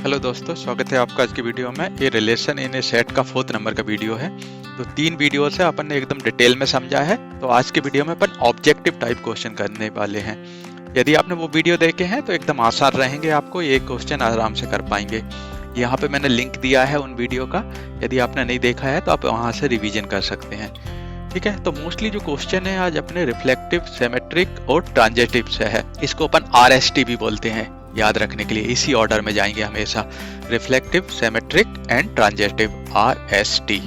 Hello दोस्तों, स्वागत है आपका आज की वीडियो में। ये रिलेशन इन ए सेट का 4th नंबर का वीडियो है। तो 3 वीडियो से अपन ने एकदम डिटेल में समझा है। तो आज के वीडियो में अपन ऑब्जेक्टिव टाइप क्वेश्चन करने वाले हैं। यदि आपने वो वीडियो देखे हैं तो एकदम आसान रहेंगे, आपको ये क्वेश्चन आराम से कर पाएंगे। यहाँ पे मैंने लिंक दिया है उन वीडियो का, यदि आपने नहीं देखा है तो आप वहाँ से रिविजन कर सकते हैं। ठीक है, तो मोस्टली जो क्वेश्चन है आज अपने रिफ्लेक्टिव, सिमेट्रिक और ट्रांजिटिव से है। इसको अपन RST भी बोलते हैं, याद रखने के लिए इसी ऑर्डर में जाएंगे हमेशा। Reflective, symmetric and transitive, RST।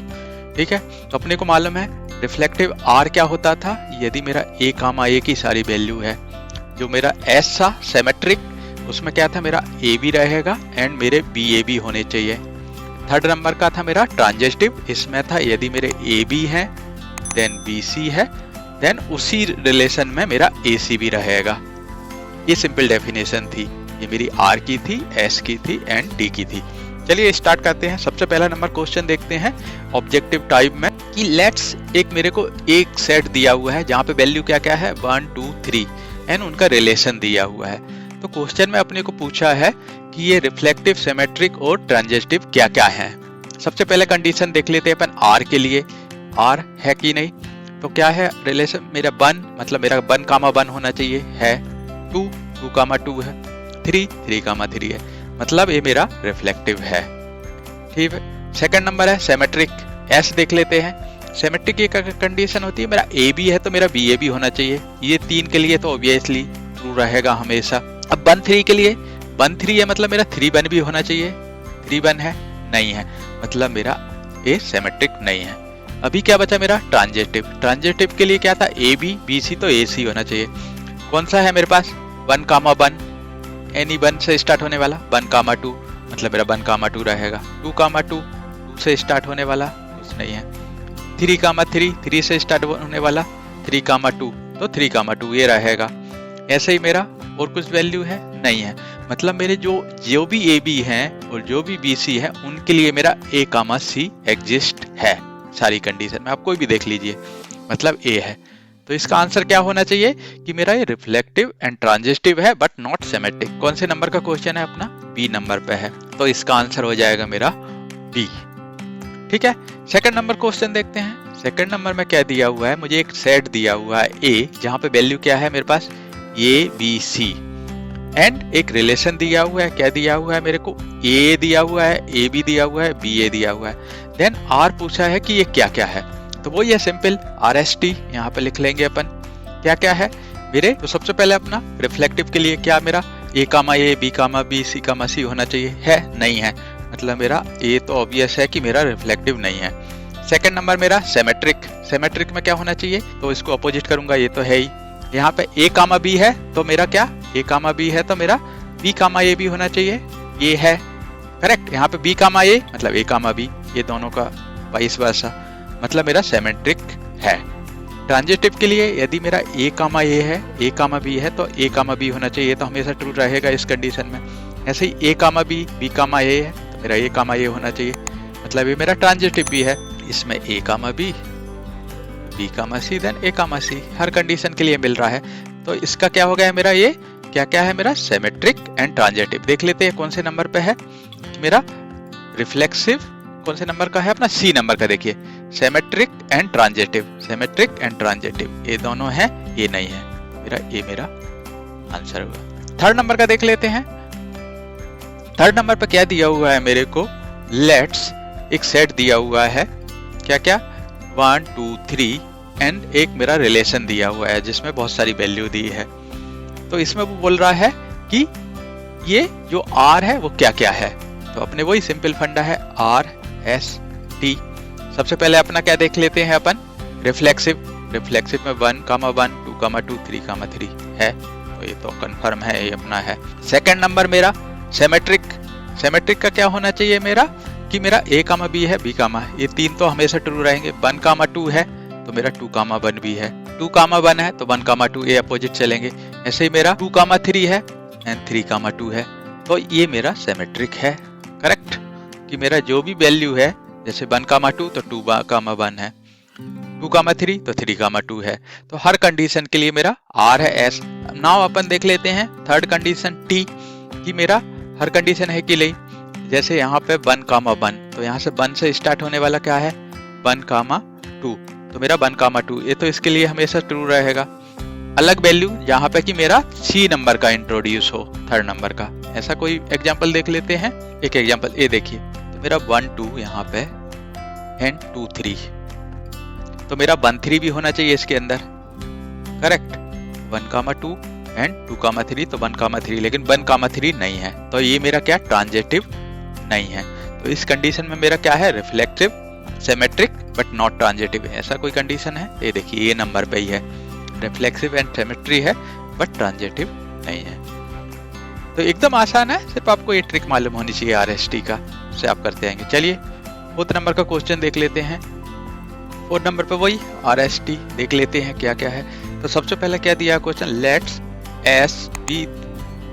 ठीक है, तो अपने को मालूम है रिफ्लेक्टिव R क्या होता था। यदि मेरा A, की सारी वैल्यू है, जो मेरा S था सिमेट्रिक, उसमें क्या था, मेरा AB रहेगा एंड मेरे BAB होने चाहिए। 3rd नंबर का था मेरा ट्रांजिटिव, इसमें था यदि मेरे AB है देन BC है, देन उसी रिलेशन में मेरा AC भी रहेगा। ये सिंपल डेफिनेशन थी। ये मेरी R की थी, S की थी एंड T की थी। चलिए स्टार्ट करते हैं। सबसे पहला नंबर क्वेश्चन देखते हैं ऑब्जेक्टिव टाइप में कि लेट्स एक मेरे को एक सेट दिया हुआ है जहाँ पे वैल्यू क्या क्या है 1, 2, 3 एंड उनका रिलेशन दिया हुआ है। तो क्वेश्चन में अपने को पूछा है कि ये रिफ्लेक्टिव, सिमेट्रिक और ट्रांजिटिव क्या क्या है। सबसे पहले कंडीशन देख लेते हैं अपन R के लिए। R है कि नहीं, तो क्या है रिलेशन मेरा 1, मतलब मेरा 1, 1 होना चाहिए है। 2, 2, है। 3, 3, है, मतलब ये मेरा रिफ्लेक्टिव है। ठीक है, सेकंड नंबर है सिमेट्रिक। S देख लेते हैं। सिमेट्रिक की कंडीशन होती है मेरा AB है तो मेरा BAB होना चाहिए। ये 3 के लिए तो ऑब्वियसली ट्रू रहेगा हमेशा। अब 1, 3 के लिए 1, 3 है, मतलब मेरा 3, 1 भी होना चाहिए। 3, 1 है नहीं है, मतलब मेरा ये सिमेट्रिक नहीं है। अभी क्या बचा मेरा ट्रांजिटिव। ट्रांजिटिव के लिए क्या था AB, BC तो AC होना चाहिए। कौन सा है मेरे पास 1, 1, एनी 1 से स्टार्ट होने वाला 1, 2, मतलब मेरा 1, 2 रहेगा। 2, 2 से स्टार्ट होने वाला कुछ नहीं है। 3, 3 से स्टार्ट होने वाला 3, 2 तो 3, 2 ये रहेगा। ऐसे ही मेरा और कुछ वैल्यू है नहीं है, मतलब मेरे जो भी AB हैं और जो भी BC है उनके लिए मेरा A, C एग्जिस्ट है। सारी कंडीशन में आप कोई भी देख लीजिए, मतलब A है। तो इसका आंसर क्या होना चाहिए कि मेरा ये रिफ्लेक्टिव एंड ट्रांजिटिव है बट नॉट सिमेट्रिक। कौन से नंबर का क्वेश्चन है अपना, B नंबर पे है, तो इसका आंसर हो जाएगा मेरा B। ठीक है, सेकंड नंबर क्वेश्चन देखते हैं। सेकंड नंबर में क्या दिया हुआ है, मुझे एक सेट दिया हुआ है A, जहां पे वैल्यू क्या है मेरे पास ABC एंड एक रिलेशन दिया हुआ है। क्या दिया हुआ है मेरे को, A दिया हुआ है, AB दिया हुआ है, BA दिया हुआ है, देन R पूछा है कि ये क्या क्या है। तो वो ये सिंपल RST यहाँ पे लिख लेंगे अपन। क्या क्या है मेरे, तो सबसे पहले अपना रिफ्लेक्टिव के लिए क्या मेरा A, B, C, C होना चाहिए है नहीं है, मतलब मेरा A तो ऑब्वियस है कि मेरा रिफ्लेक्टिव नहीं है। सेकंड नंबर मेरा सिमेट्रिक। सिमेट्रिक में क्या होना चाहिए, तो इसको अपोजिट करूंगा, ये तो है ही। यहाँ पे A, B है तो मेरा क्या A, B है तो मेरा B, A भी होना चाहिए, ये है करेक्ट। यहाँ पे B, A मतलब A, B, ये दोनों का वाइस वर्सा, मतलब मेरा सिमेट्रिक है। ट्रांजिटिव के लिए यदि मेरा A, A है, A, B है तो A, B होना चाहिए, तो हमेशा ट्रू रहेगा इस कंडीशन में। ऐसे ही A, B, B, A है तो मेरा A, A होना चाहिए, मतलब ये मेरा ट्रांजिटिव भी है। इसमें A, B, B, C then A, C हर कंडीशन के लिए मिल रहा है। तो इसका क्या हो गया मेरा, ये क्या क्या है मेरा सिमेट्रिक एंड ट्रांजिटिव। देख लेते हैं कौन से नंबर पे है मेरा रिफ्लेक्सिव, कौन से नंबर का है अपना C नंबर का। देखिए symmetric and transitive, symmetric and transitive ये दोनों हैं, ये नहीं है मेरा, ये मेरा आंसर हुआ। 3rd नंबर का देख लेते हैं। 3rd नंबर पे क्या दिया हुआ है मेरे को, लेट्स एक सेट दिया हुआ है। क्या क्या 1, 2, 3 एंड एक मेरा रिलेशन दिया हुआ है जिसमें बहुत सारी वैल्यू दी है। तो इसमें वो बोल रहा है कि ये जो R है वो क्या क्या है। तो अपने वही सिंपल फंडा है RST। सबसे पहले अपना क्या देख लेते हैं अपन रिफ्लेक्सिव। रिफ्लेक्सिव में 1, 1, 2, 2, 3, 3 है, तो ये तो कंफर्म है, ये अपना है। सेकंड नंबर मेरा सिमेट्रिक। सिमेट्रिक का क्या होना चाहिए मेरा कि मेरा A, B है, B, ये 3 तो हमेशा ट्रू रहेंगे। 1, 2 है तो मेरा 2, 1 भी है। 2, 1 है तो 1, 2 ये अपोजिट चलेंगे। ऐसे ही मेरा 2, 3 है एंड 3, 2 है, तो ये मेरा सिमेट्रिक है करेक्ट। कि मेरा जो भी वैल्यू है, जैसे 1, 2 तो 2, 1 है, 2, 3 तो 3, 2 है। तो हर कंडीशन के लिए मेरा R है S। नाउ अपन देख लेते हैं 3rd कंडीशन T, कि मेरा हर कंडीशन है कि नहीं। जैसे यहाँ पे 1,1, तो यहाँ से 1 से स्टार्ट होने वाला क्या है 1,2, तो मेरा 1,2 ये तो इसके लिए हमेशा ट्रू रहेगा। अलग वैल्यू यहाँ पे कि मेरा C नंबर का इंट्रोड्यूस हो, थर्ड नंबर का, ऐसा कोई एग्जांपल देख लेते हैं। एक एग्जांपल ये देखिए, तो मेरा 1 2 यहाँ पे एंड 2 3, तो मेरा 1 3 भी होना चाहिए इसके अंदर, करेक्ट। 1,2 एंड 2,3, तो 1,3, लेकिन 1,3 नहीं है, तो ये मेरा क्या ट्रांजिटिव नहीं है। तो इस कंडीशन में मेरा क्या है reflective, symmetric but not transitive है, ऐसा कोई कंडीशन है। ये देखिए ये नंबर पे ही है, रिफ्लेक्सिव एंड सिमेट्री है बट ट्रांजिटिव नहीं है। तो एकदम आसान है, सिर्फ आपको ये ट्रिक मालूम होनी चाहिए RST का, से आप करते आएंगे। चलिए 4th नंबर का क्वेश्चन देख लेते हैं। 4th नंबर पे वही RST देख लेते हैं क्या क्या है। तो सबसे पहले क्या दिया question, let's S be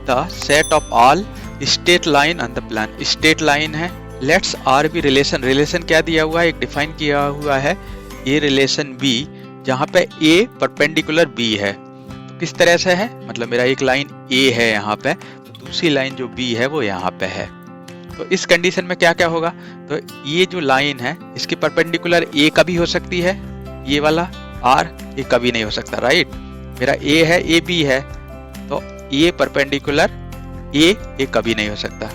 the set of all state line on the plan. State line है, लेट्स R भी रिलेशन, रिलेशन क्या दिया हुआ है, एक डिफाइन किया हुआ है ए रिलेशन B, जहाँ पे A परपेंडिकुलर B है। तो किस तरह से है, मतलब मेरा एक लाइन A है यहाँ पे, तो दूसरी लाइन जो B है वो यहाँ पे है। तो इस कंडीशन में क्या क्या होगा, तो ये जो लाइन है इसकी परपेंडिकुलर A कभी हो सकती है, ये वाला R ये कभी नहीं हो सकता, राइट। मेरा A है A B है, तो ये परपेंडिकुलर ये कभी नहीं हो सकता,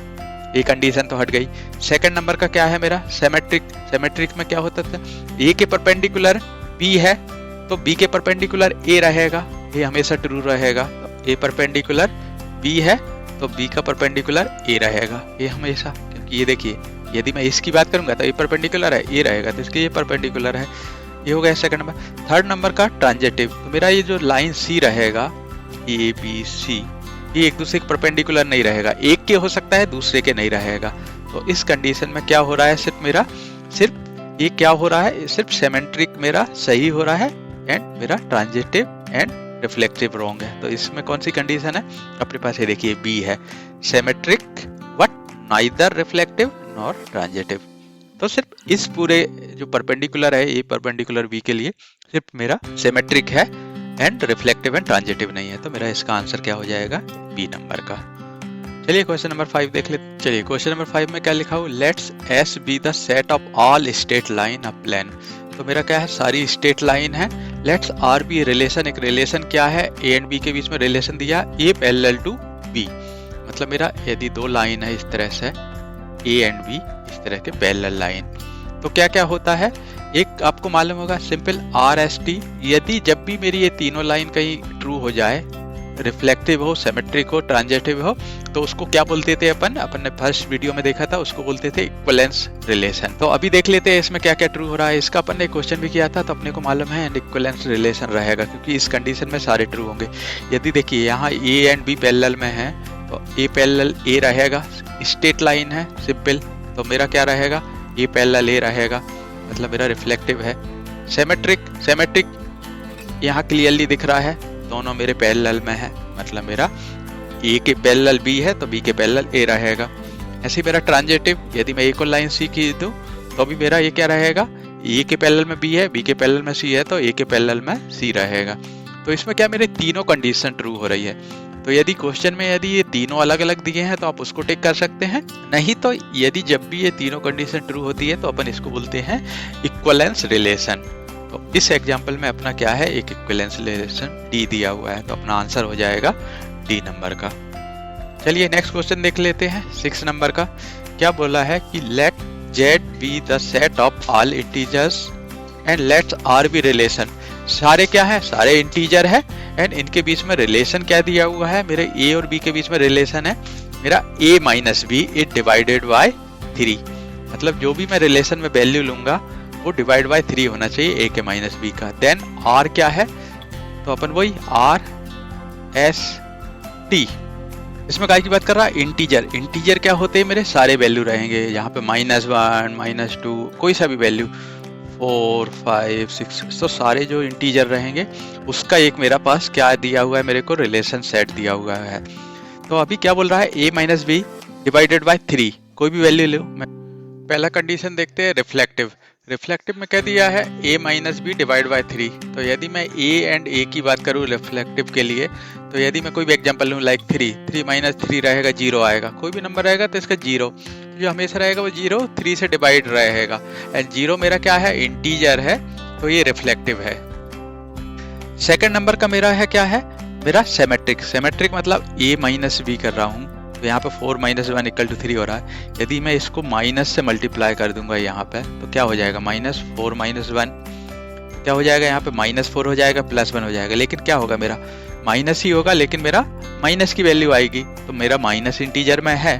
ये कंडीशन तो हट गई। सेकंड नंबर का क्या है मेरा सिमेट्रिक। सिमेट्रिक में क्या होता था, ए के परपेंडिकुलर बी है तो बी के परपेंडिकुलर ए रहेगा, ये हमेशा ट्रू रहेगा। तो ए परपेंडिकुलर बी है तो बी का परपेंडिकुलर ए रहेगा, ये हमेशा, क्योंकि ये देखिए यदि मैं इसकी बात करूंगा तो ए परपेंडिकुलर है, ए रहेगा, तो इसके ये परपेंडिकुलर है। ये हो गया सेकंड नंबर। थर्ड नंबर का ट्रांजिटिव, तो मेरा ये जो लाइन सी रहेगा ए बी सी, ये एक दूसरे के परपेंडिकुलर नहीं रहेगा, एक के हो सकता है दूसरे के नहीं रहेगा। तो इस कंडीशन में क्या हो रहा है, सिर्फ ये क्या हो रहा है, सिर्फ सिमेट्रिक मेरा सही हो रहा है एंड मेरा ट्रांजिटिव एंड रिफ्लेक्टिव रॉन्ग है। तो इसमें कौन सी कंडीशन है अपने पास, ये देखिए बी है, symmetric but neither reflective nor transitive. तो सिर्फ इस पूरे जो परपेंडिकुलर है, ये परपेंडिकुलर बी के लिए सिर्फ मेरा सिमेट्रिक है एंड रिफ्लेक्टिव एंड ट्रांजिटिव नहीं है। तो मेरा इसका आंसर क्या हो जाएगा, बी नंबर का। चलिए क्वेश्चन नंबर 5 देख लेते। चलिए क्वेश्चन नंबर 5 में क्या लिखा हो, let's S be the set of all straight line of plane. तो मेरा क्या है, सारी स्टेट लाइन है। लेट्स आर बी रिलेशन, एक रिलेशन क्या है, ए एंड बी के बीच में रिलेशन दिया, ए पैरेलल टू बी, मतलब मेरा यदि दो लाइन है इस तरह से ए एंड बी, इस तरह के पैरेलल लाइन, तो क्या क्या होता है, एक आपको मालूम होगा सिंपल RST, यदि जब भी मेरी ये तीनों लाइन कहीं ट्रू हो जाए, रिफ्लेक्टिव हो, सिमेट्रिक हो, ट्रांजिटिव हो, तो उसको क्या बोलते थे अपन ने फर्स्ट वीडियो में देखा था, उसको बोलते थे इक्विवेलेंस रिलेशन। तो अभी देख लेते हैं इसमें क्या क्या ट्रू हो रहा है। इसका अपन ने क्वेश्चन भी किया था, तो अपने को मालूम है इक्विवेलेंस रिलेशन रहेगा, क्योंकि इस कंडीशन में सारे ट्रू होंगे। यदि देखिए यहाँ ए एंड बी पैरेलल में है, तो ए पैरेलल ए रहेगा, स्ट्रेट लाइन है सिंपल, तो मेरा क्या रहेगा, ए पैरेलल ए रहेगा, मतलब मेरा रिफ्लेक्टिव है। सिमेट्रिक यहाँ क्लियरली दिख रहा है, दोनों मेरे पैरेलल में है, मतलब मेरा ए के पैरेलल बी है तो बी के पैरेलल ए रहेगा। ऐसे ही मेरा ट्रांजिटिव, यदि मैं ए को लाइन सी की दूं तो भी मेरा ये क्या रहेगा, ए के पैरेलल में बी है, बी के पैरेलल में सी है, तो ए के पैरेलल में सी रहेगा। तो इसमें क्या मेरे तीनों कंडीशन ट्रू हो रही है। तो यदि क्वेश्चन में यदि ये तीनों अलग अलग दिए हैं तो आप उसको टिक कर सकते हैं, नहीं तो यदि जब भी ये तीनों कंडीशन ट्रू होती है तो अपन इसको बोलते हैं इक्विवेलेंस रिलेशन। तो इस एग्जांपल में अपना क्या है, एक इक्विवेलेंस रिलेशन डी दिया हुआ है, तो अपना आंसर हो जाएगा डी नंबर का। चलिए नेक्स्ट क्वेश्चन देख लेते हैं 6 नंबर का। क्या बोला है कि let Z be the set of all integers and let's R be relation. सारे क्या है, सारे इंटीजर है एंड इनके बीच में रिलेशन क्या दिया हुआ है, मेरे ए और बी के बीच में रिलेशन है मेरा a minus B it divided by 3, मतलब जो भी मैं रिलेशन में वैल्यू लूंगा वो डिवाइड बाय 3 होना चाहिए a के माइनस बी का। देन r क्या है, तो अपन वही r s t, इसमें काय की बात कर रहा है, इंटीजर क्या होते हैं, मेरे सारे वैल्यू रहेंगे, यहाँ पे -1 -2 कोई सा भी वैल्यू, 4 5 6, तो सारे जो इंटीजर रहेंगे उसका एक मेरा पास क्या दिया हुआ है, मेरे को रिलेशन सेट दिया हुआ है। तो अभी क्या बोल रहा है, a minus b divided by 3, कोई भी वैल्यू लो। पहला कंडीशन देखते हैं रिफ्लेक्टिव में क्या दिया है, a minus b divide by 3। तो यदि मैं a एंड a की बात करूँ रिफ्लेक्टिव के लिए, तो यदि मैं कोई भी एग्जांपल लूँ लाइक 3 माइनस 3 रहेगा 0 आएगा, कोई भी नंबर रहेगा तो इसका 0। जो हमेशा रहेगा वो 0 3 से डिवाइड रहेगा। एंड 0 मेरा क्या है, इंटीजर है, तो ये रिफ्लेक्टिव है। सेकंड नंबर का मेरा है क्या है, मेरा सिमेट्रिक। सिमेट्रिक मतलब a माइनस b कर रहा हूँ, तो यहाँ पे 4 माइनस 1 इक्वल टू 3 हो रहा है। यदि मैं इसको माइनस से मल्टीप्लाई कर दूंगा यहाँ पे, तो क्या हो जाएगा, माइनस 4 माइनस 1 क्या हो जाएगा, यहाँ पे माइनस 4 हो जाएगा, प्लस 1 हो जाएगा। लेकिन क्या होगा, मेरा माइनस ही होगा, लेकिन मेरा माइनस की वैल्यू आएगी, तो मेरा माइनस इंटीजर में है,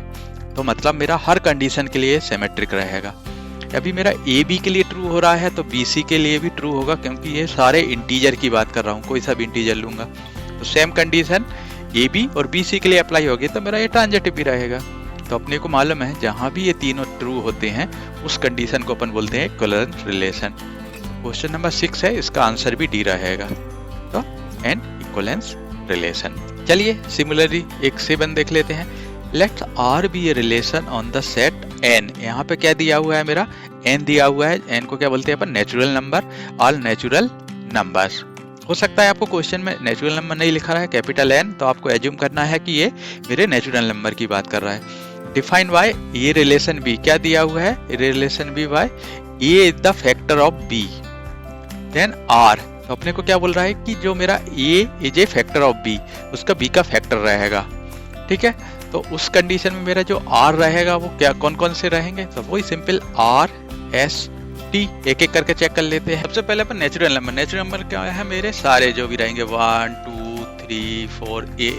तो मतलब मेरा हर कंडीशन के लिए सिमेट्रिक रहेगा। अभी मेरा ए बी के लिए ट्रू हो रहा है, तो बी सी के लिए भी ट्रू होगा, क्योंकि ये सारे इंटीजर की बात कर रहा हूँ, कोई सा भी इंटीजर लूंगा। तो सेम कंडीशन ए बी और बी सी के लिए अप्लाई होगी, तो मेरा ये ट्रांजिटिव भी रहेगा। तो अपने को मालूम है जहां भी ये तीनों ट्रू होते हैं उस कंडीशन को अपन बोलते हैं इक्विवेलेंट रिलेशन। क्वेश्चन नंबर 6 है, इसका आंसर भी डी रहेगा, तो एन इक्विवेलेंस रिलेशन। चलिए सिमिलरली एक 7 देख लेते हैं। Let R be a relation on the set N. यहाँ पे क्या दिया हुआ है, मेरा एन दिया हुआ है। एन को क्या बोलते हैं अपन, natural number, all natural numbers. हो सकता है आपको क्वेश्चन में नेचुरल नंबर नहीं लिखा रहा है, कैपिटल एन, तो आपको एज्यूम करना है कि ये मेरे नेचुरल नंबर की बात कर रहा है। Define by a relation b, क्या दिया हुआ है, relation b by a is the factor of b, then R. तो अपने को क्या बोल रहा है कि जो मेरा A is a factor of B, उसका बी का फैक्टर रहेगा, ठीक है। तो उस कंडीशन में मेरा जो आर रहेगा वो क्या, कौन कौन से रहेंगे, तो वही सिंपल आर एस टी, एक एक करके चेक कर लेते हैं। सबसे पहले अपन नेचुरल नंबर, नेचुरल नंबर क्या है, मेरे सारे जो भी रहेंगे 1 2 3 4 ए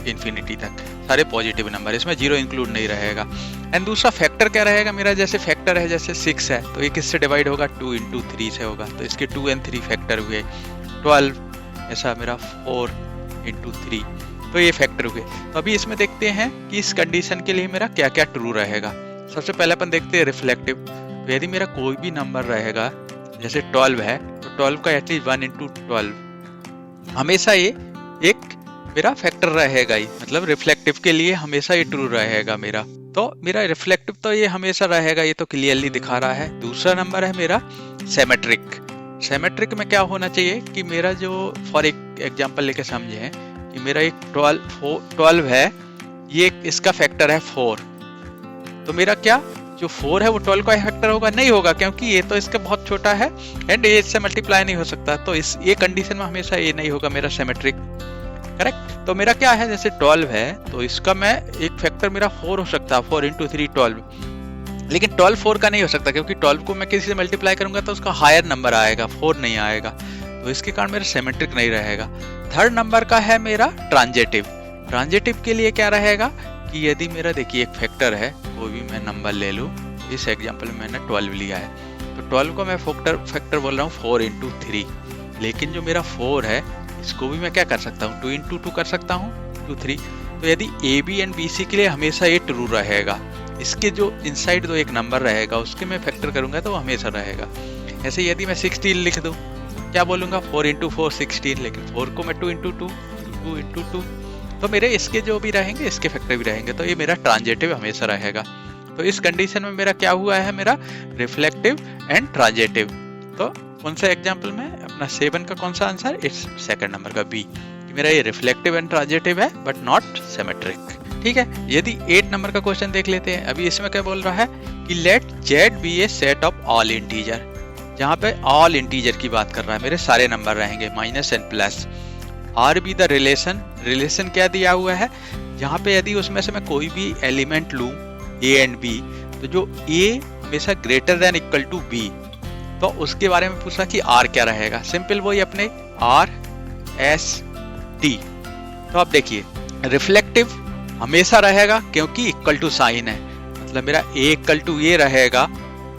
इंफिनिटी तक सारे पॉजिटिव नंबर, इसमें 0 इंक्लूड नहीं रहेगा। एंड दूसरा फैक्टर क्या रहेगा, मेरा जैसे फैक्टर है, जैसे 6 है, तो ये किससे डिवाइड होगा, 2 इंटू 3 से होगा, तो इसके 2 और 3 फैक्टर हुए। 12 ऐसा मेरा 4 इंटू 3, तो ये फैक्टर हुए। तो अभी इसमें देखते हैं कि इस कंडीशन के लिए मेरा क्या क्या ट्रू रहेगा। सबसे पहले अपन देखते हैं रिफ्लेक्टिव। तो यदि मेरा कोई भी नंबर रहेगा, जैसे 12 है, तो 12 का एटलीस्ट 1 इंटू 12, हमेशा ये एक मेरा फैक्टर रहेगा ही, मतलब रिफ्लेक्टिव के लिए हमेशा ये ट्रू रहेगा मेरा। तो मेरा रिफ्लेक्टिव तो ये हमेशा रहेगा, ये तो क्लियरली दिखा रहा है। दूसरा नंबर है मेरा सिमेट्रिक। सिमेट्रिक में क्या होना चाहिए कि मेरा जो, फॉर एक एग्जांपल लेके समझे कि मेरा एक 12 है, ये इसका फैक्टर है 4, तो मेरा क्या जो 4 है वो 12 का फैक्टर होगा, नहीं होगा, क्योंकि ये तो इसका बहुत छोटा है एंड ये इससे मल्टीप्लाई नहीं हो सकता। तो इस ये कंडीशन में हमेशा ये नहीं होगा मेरा सिमेट्रिक, करेक्ट। तो मेरा क्या है, जैसे 12 है, तो इसका मैं एक फैक्टर मेरा 4 हो सकता है, 4 इंटू 3 12, लेकिन 12 4 का नहीं हो सकता, क्योंकि 12 को मैं किसी से मल्टीप्लाई करूंगा तो उसका हायर नंबर आएगा, 4 नहीं आएगा, तो इसके कारण मेरा सिमेट्रिक नहीं रहेगा। थर्ड नंबर का है मेरा ट्रांजिटिव। ट्रांजिटिव के लिए क्या रहेगा कि यदि मेरा देखिए एक फैक्टर है, कोई भी मैं नंबर ले लूँ, इस एग्जांपल में मैंने 12 लिया है, तो 12 को मैं फैक्टर बोल रहा हूँ 4 इंटू 3, लेकिन जो मेरा 4 है इसको भी मैं क्या कर सकता हूँ, 2 इंटू 2 कर सकता हूँ, 2 3। तो यदि a B and b c के लिए हमेशा ये ट्रू रहेगा, इसके जो इनसाइड दो एक नंबर रहेगा उसके मैं फैक्टर करूंगा तो वो हमेशा रहेगा। ऐसे यदि मैं 16 लिख दूँ, क्या बोलूंगा, 4 इंटू 4 16, लेकिन 4 को मैं 2 इंटू 2 2 इंटू 2, तो मेरे इसके जो भी रहेंगे इसके फैक्टर भी रहेंगे, तो ये मेरा ट्रांजिटिव हमेशा रहेगा। तो इस कंडीशन में मेरा क्या हुआ है, मेरा रिफ्लेक्टिव एंड ट्रांजिटिव। तो कौन सा एग्जांपल में अपना 7 का कौन सा आंसर, इट्स सेकंड नंबर का बी, मेरा ये रिफ्लेक्टिव एंड ट्रांजिटिव है बट नॉट सिमेट्रिक। ठीक है, यदि 8 नंबर का क्वेश्चन देख लेते हैं। अभी इसमें क्या बोल रहा है कि let Z be a set of all integer, जहाँ पे ऑल इंटीजर की बात कर रहा है, मेरे सारे नंबर रहेंगे minus and plus. R be the relation, relation क्या दिया हुआ है, जहाँ पे यदि उसमें से मैं कोई भी एलिमेंट लूँ ए एंड बी, तो जो ए हमेशा greater than equal to b, तो उसके बारे में पूछा कि आर क्या रहेगा। सिंपल वही अपने आर एस टी। तो आप देखिए रिफ्लेक्टिव हमेशा रहेगा क्योंकि इक्वल टू साइन है, मतलब मेरा ए इक्वल टू ए रहेगा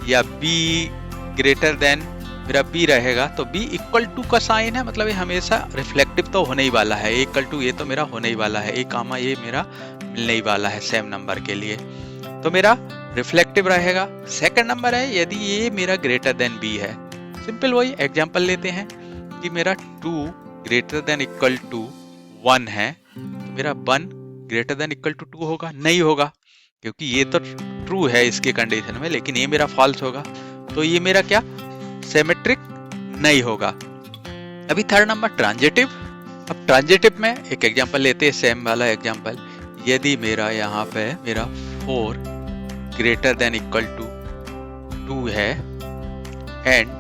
या बी ग्रेटर देन मेरा बी रहेगा, तो बी इक्वल टू का साइन है, मतलब ये हमेशा रिफ्लेक्टिव तो होने ही वाला है। ए इक्वल टू ए तो मेरा होने ही वाला है, ए कामा ए मेरा मिलने ही वाला है सेम नंबर के लिए, तो मेरा रिफ्लेक्टिव रहेगा। सेकंड नंबर है यदि ये मेरा ग्रेटर देन बी है, सिंपल वही एग्जांपल लेते हैं कि मेरा 2 ग्रेटर देन इक्वल टू 1 है, तो मेरा 1 ग्रेटर देन इक्वल टू 2 होगा, नहीं होगा क्योंकि ये तो ट्रू है इसके कंडीशन में, लेकिन ये मेरा फॉल्स होगा, तो ये मेरा क्या सिमेट्रिक नहीं होगा। अभी थर्ड नंबर ट्रांजिटिव। अब ट्रांजिटिव में एक एग्जांपल लेते हैं, सेम वाला एग्जांपल। यदि मेरा यहाँ पे मेरा 4 ग्रेटर देन इक्वल टू 2 है and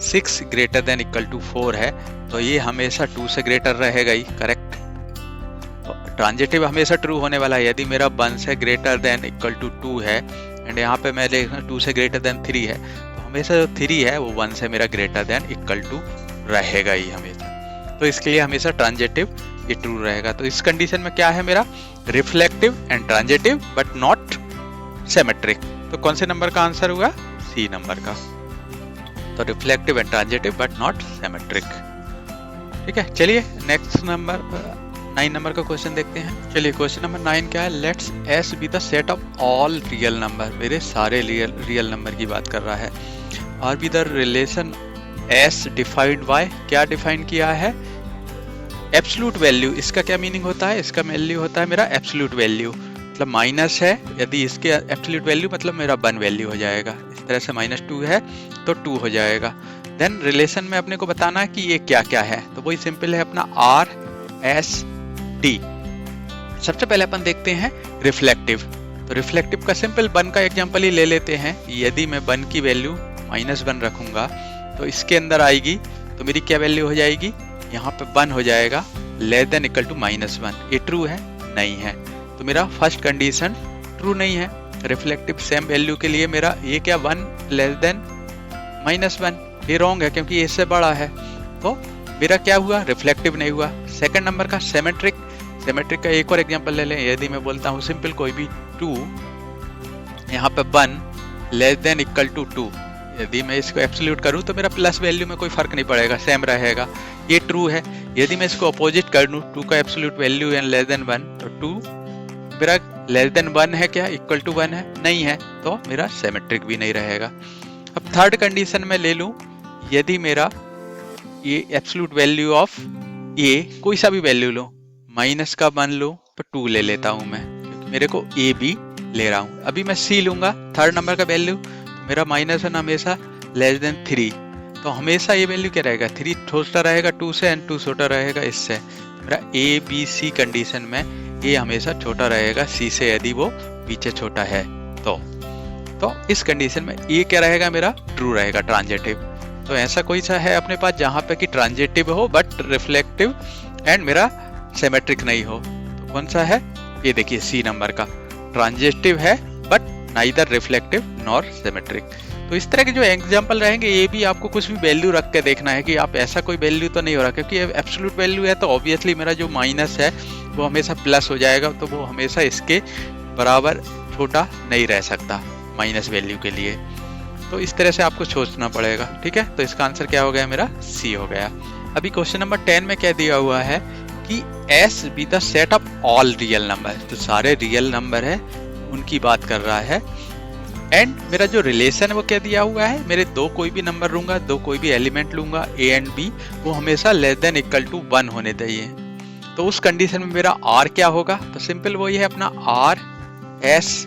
6 greater than equal to 4 है, तो ये हमेशा 2 से ग्रेटर रहेगा ही, करेक्ट। तो ट्रांजिटिव हमेशा ट्रू होने वाला है। यदि मेरा 1 से ग्रेटर देन इक्वल टू 2 है एंड यहाँ पे मैं लिख 2 से ग्रेटर देन 3 है, तो हमेशा जो 3 है वो 1 से मेरा ग्रेटर देन इक्वल टू रहेगा ही हमेशा। तो इसके लिए हमेशा ट्रांजिटिव ये ट्रू रहेगा। तो इस कंडीशन में क्या है मेरा, reflective and transitive but not symmetric. तो कौन से नंबर का आंसर हुआ, सी नंबर का। तो reflective and transitive but not symmetric. ठीक है, चलिए नेक्स्ट नंबर 9 नंबर का क्वेश्चन देखते हैं। चलिए क्वेश्चन नंबर 9 क्या है, let's S be the set of all real number. मेरे सारे रियल नंबर की बात कर रहा है। और be the relation S defined by, क्या डिफाइन किया है, एब्सोल्यूट वैल्यू। इसका क्या मीनिंग होता है, इसका वैल्यू होता है मेरा एब्सोल्यूट वैल्यू, मतलब माइनस है, यदि इसके एब्सोल्यूट वैल्यू मतलब मेरा 1 वैल्यू हो जाएगा। इस तरह से -2 है तो 2 हो जाएगा। देन रिलेशन में अपने को बताना है कि ये क्या क्या है, तो वही सिंपल है अपना R S T। सबसे पहले अपन देखते हैं रिफ्लेक्टिव। तो रिफ्लेक्टिव का सिंपल 1 का एग्जांपल ही ले लेते हैं। यदि मैं 1 की वैल्यू -1 रखूंगा तो इसके अंदर आएगी, तो मेरी क्या वैल्यू हो जाएगी, यहाँ पे 1 हो जाएगा, लेस देन इक्वल टू -1। ये ट्रू है, नहीं है, तो मेरा फर्स्ट कंडीशन ट्रू नहीं है। रिफ्लेक्टिव सेम वैल्यू के लिए मेरा ये क्या 1 लेस देन -1, ये रॉन्ग है क्योंकि इससे बड़ा है, तो मेरा क्या हुआ, रिफ्लेक्टिव नहीं हुआ। सेकंड नंबर का सिमेट्रिक। सिमेट्रिक का एक और एग्जांपल ले लें। यदि मैं बोलता हूँ सिंपल कोई भी 2, यहाँ पे 1 लेस देन इक्वल टू 2, यदि मैं इसको एब्सोल्यूट करूँ तो मेरा प्लस वैल्यू में कोई फर्क नहीं पड़ेगा, सेम रहेगा, ये ट्रू है। यदि मैं इसको अपोजिट कर दूँ, 2 का absolute value and less than 1, तो 2 मेरा लेस देन 1 है क्या, इक्वल टू 1 है, नहीं है, तो मेरा सिमेट्रिक भी नहीं रहेगा। अब थर्ड कंडीशन में ले लूँ, यदि मेरा ये एब्सोल्यूट वैल्यू ऑफ ए कोई सा भी वैल्यू लो, माइनस का 1 लो तो 2 ले लेता हूं मैं, क्योंकि मेरे को ए बी ले रहा हूं। अभी मैं सी लूंगा थर्ड नंबर का वैल्यू, तो मेरा -1 हमेशा लेस देन 3, तो हमेशा ये वैल्यू क्या रहेगा, 3 छोटा रहेगा 2 से एंड 2 छोटा रहेगा इससे। मेरा ए बी सी कंडीशन में ए हमेशा छोटा रहेगा सी से, यदि वो पीछे छोटा है तो इस कंडीशन में ये क्या रहेगा, मेरा ट्रू रहेगा, ट्रांजिटिव। तो ऐसा कोई सा है अपने पास जहां पे कि ट्रांजिटिव हो बट रिफ्लेक्टिव एंड मेरा सिमेट्रिक नहीं हो, तो कौन सा है, ये देखिए सी नंबर का, ट्रांजिटिव है but neither reflective nor symmetric. तो इस तरह के जो एग्जांपल रहेंगे, ये भी आपको कुछ भी वैल्यू रख के देखना है कि आप ऐसा कोई वैल्यू तो नहीं हो रहा, क्योंकि एब्सोल्यूट वैल्यू है तो ऑब्वियसली मेरा जो माइनस है वो हमेशा प्लस हो जाएगा, तो वो हमेशा इसके बराबर छोटा नहीं रह सकता माइनस वैल्यू के लिए। तो इस तरह से आपको सोचना पड़ेगा, ठीक है। तो इसका आंसर क्या हो गया, मेरा सी हो गया। अभी क्वेश्चन नंबर 10 में क्या दिया हुआ है कि S be the set of all real number, तो सारे रियल नंबर है उनकी बात कर रहा है। एंड मेरा जो रिलेशन है वो क्या दिया हुआ है, मेरे दो कोई भी नंबर लूंगा, दो कोई भी एलिमेंट लूंगा ए एंड बी, वो हमेशा लेस देन इक्वल टू 1 होने चाहिए। तो उस कंडीशन में मेरा आर क्या होगा, तो सिंपल वही है अपना आर एस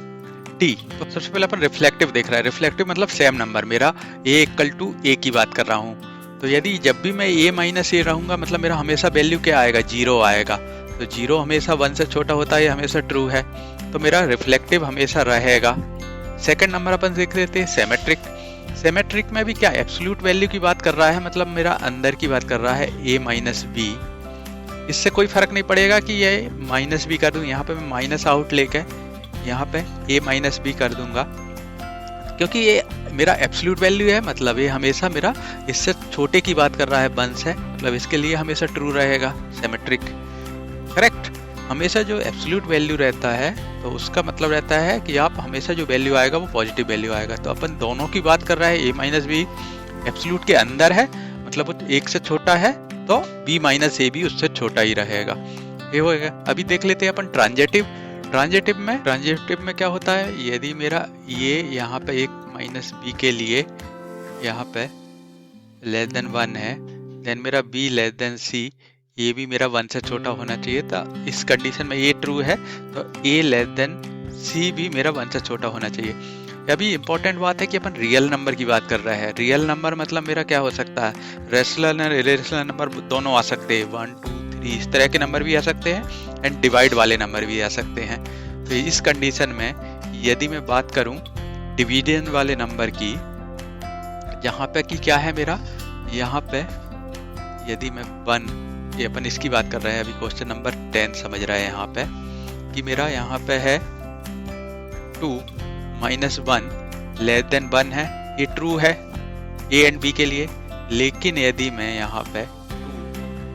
टी। तो सबसे पहले अपन रिफ्लेक्टिव देख रहा है। रिफ्लेक्टिव मतलब सेम नंबर, मेरा ए इक्वल टू ए की बात कर रहा हूँ। तो यदि जब भी मैं ए माइनस ए रहूंगा, मतलब मेरा हमेशा वैल्यू क्या आएगा, 0 आएगा। तो 0 हमेशा 1 से छोटा होता है, ये हमेशा ट्रू है, तो मेरा रिफ्लेक्टिव हमेशा रहेगा। सेकंड नंबर अपन देख लेते हैं सिमेट्रिक। सिमेट्रिक में भी क्या एब्सोल्यूट वैल्यू की बात कर रहा है, मतलब मेरा अंदर की बात कर रहा है, ए माइनस बी, इससे कोई फर्क नहीं पड़ेगा कि ये माइनस बी कर दूं। यहाँ पे मैं माइनस आउट लेके यहाँ पे ए माइनस बी कर दूंगा, क्योंकि ये मेरा एब्सोल्यूट वैल्यू है, मतलब ये हमेशा मेरा इससे छोटे की बात कर रहा है 1 से, मतलब इसके लिए हमेशा ट्रू रहेगा सिमेट्रिक, करेक्ट। हमेशा जो एब्सोल्यूट वैल्यू रहता है तो उसका मतलब रहता है कि आप हमेशा जो वैल्यू आएगा वो पॉजिटिव वैल्यू आएगा। तो अपन दोनों की बात कर रहा है, ए माइनस बी एब्सोल्यूट के अंदर है, मतलब वो 1 से छोटा है, तो बी माइनस ए भी उससे छोटा ही रहेगा, ये होगा। अभी देख लेते हैं अपन ट्रांजिटिव। ट्रांजिटिव में क्या होता है, यदि मेरा ये यहाँ पे एक माइनस बी के लिए यहाँ पे लेस देन 1 है, देन मेरा बी लेस देन सी, ये भी मेरा 1 से छोटा होना चाहिए था। इस कंडीशन में ये ट्रू है, तो ए लेस देन सी भी मेरा 1 से छोटा होना चाहिए। अभी इंपॉर्टेंट बात है कि अपन रियल नंबर की बात कर रहे हैं। रियल नंबर मतलब मेरा क्या हो सकता है, रेशनल और इरेशनल नंबर दोनों आ सकते हैं, 1 2 3 इस तरह के नंबर भी आ सकते हैं, एंड डिवाइड वाले नंबर भी आ सकते हैं। तो इस कंडीशन में यदि मैं बात करूं डिवीजन वाले नंबर की, यहाँ पे कि क्या है मेरा, यहाँ पे यदि मैं 1, ये अपन इसकी बात कर रहे हैं अभी, क्वेश्चन नंबर 10 समझ रहे हैं यहाँ पे कि मेरा यहाँ पे है 2 - 1 <1 है, ये ट्रू है ए एंड बी के लिए। लेकिन यदि मैं यहाँ पे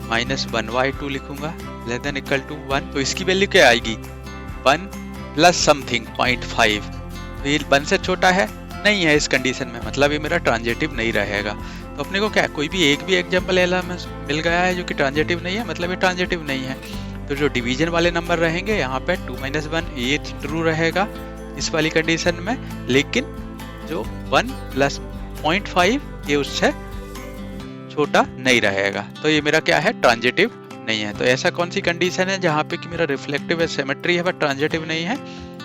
2 - 1/2 लिखूंगा <1 तो इसकी वैल्यू क्या आएगी, 1 + समथिंग 0.5। तो ये 1 से छोटा है नहीं है इस कंडीशन में, मतलब ये मेरा ट्रांजिटिव नहीं रहेगा। तो अपने को क्या कोई भी एक भी एग्जाम्पल मिल गया है जो कि ट्रांजिटिव नहीं है, मतलब ये ट्रांजिटिव नहीं है। तो जो डिवीजन वाले नंबर रहेंगे यहाँ पे 2 - 1 ये ट्रू रहेगा इस वाली कंडीशन में, लेकिन जो 1 + 0.5 ये उससे छोटा नहीं रहेगा। तो ये मेरा क्या है, ट्रांजिटिव नहीं है। तो ऐसा कौन सी कंडीशन है जहाँ पे कि मेरा रिफ्लेक्टिव एंड सिमेट्री है बट ट्रांजिटिव नहीं है।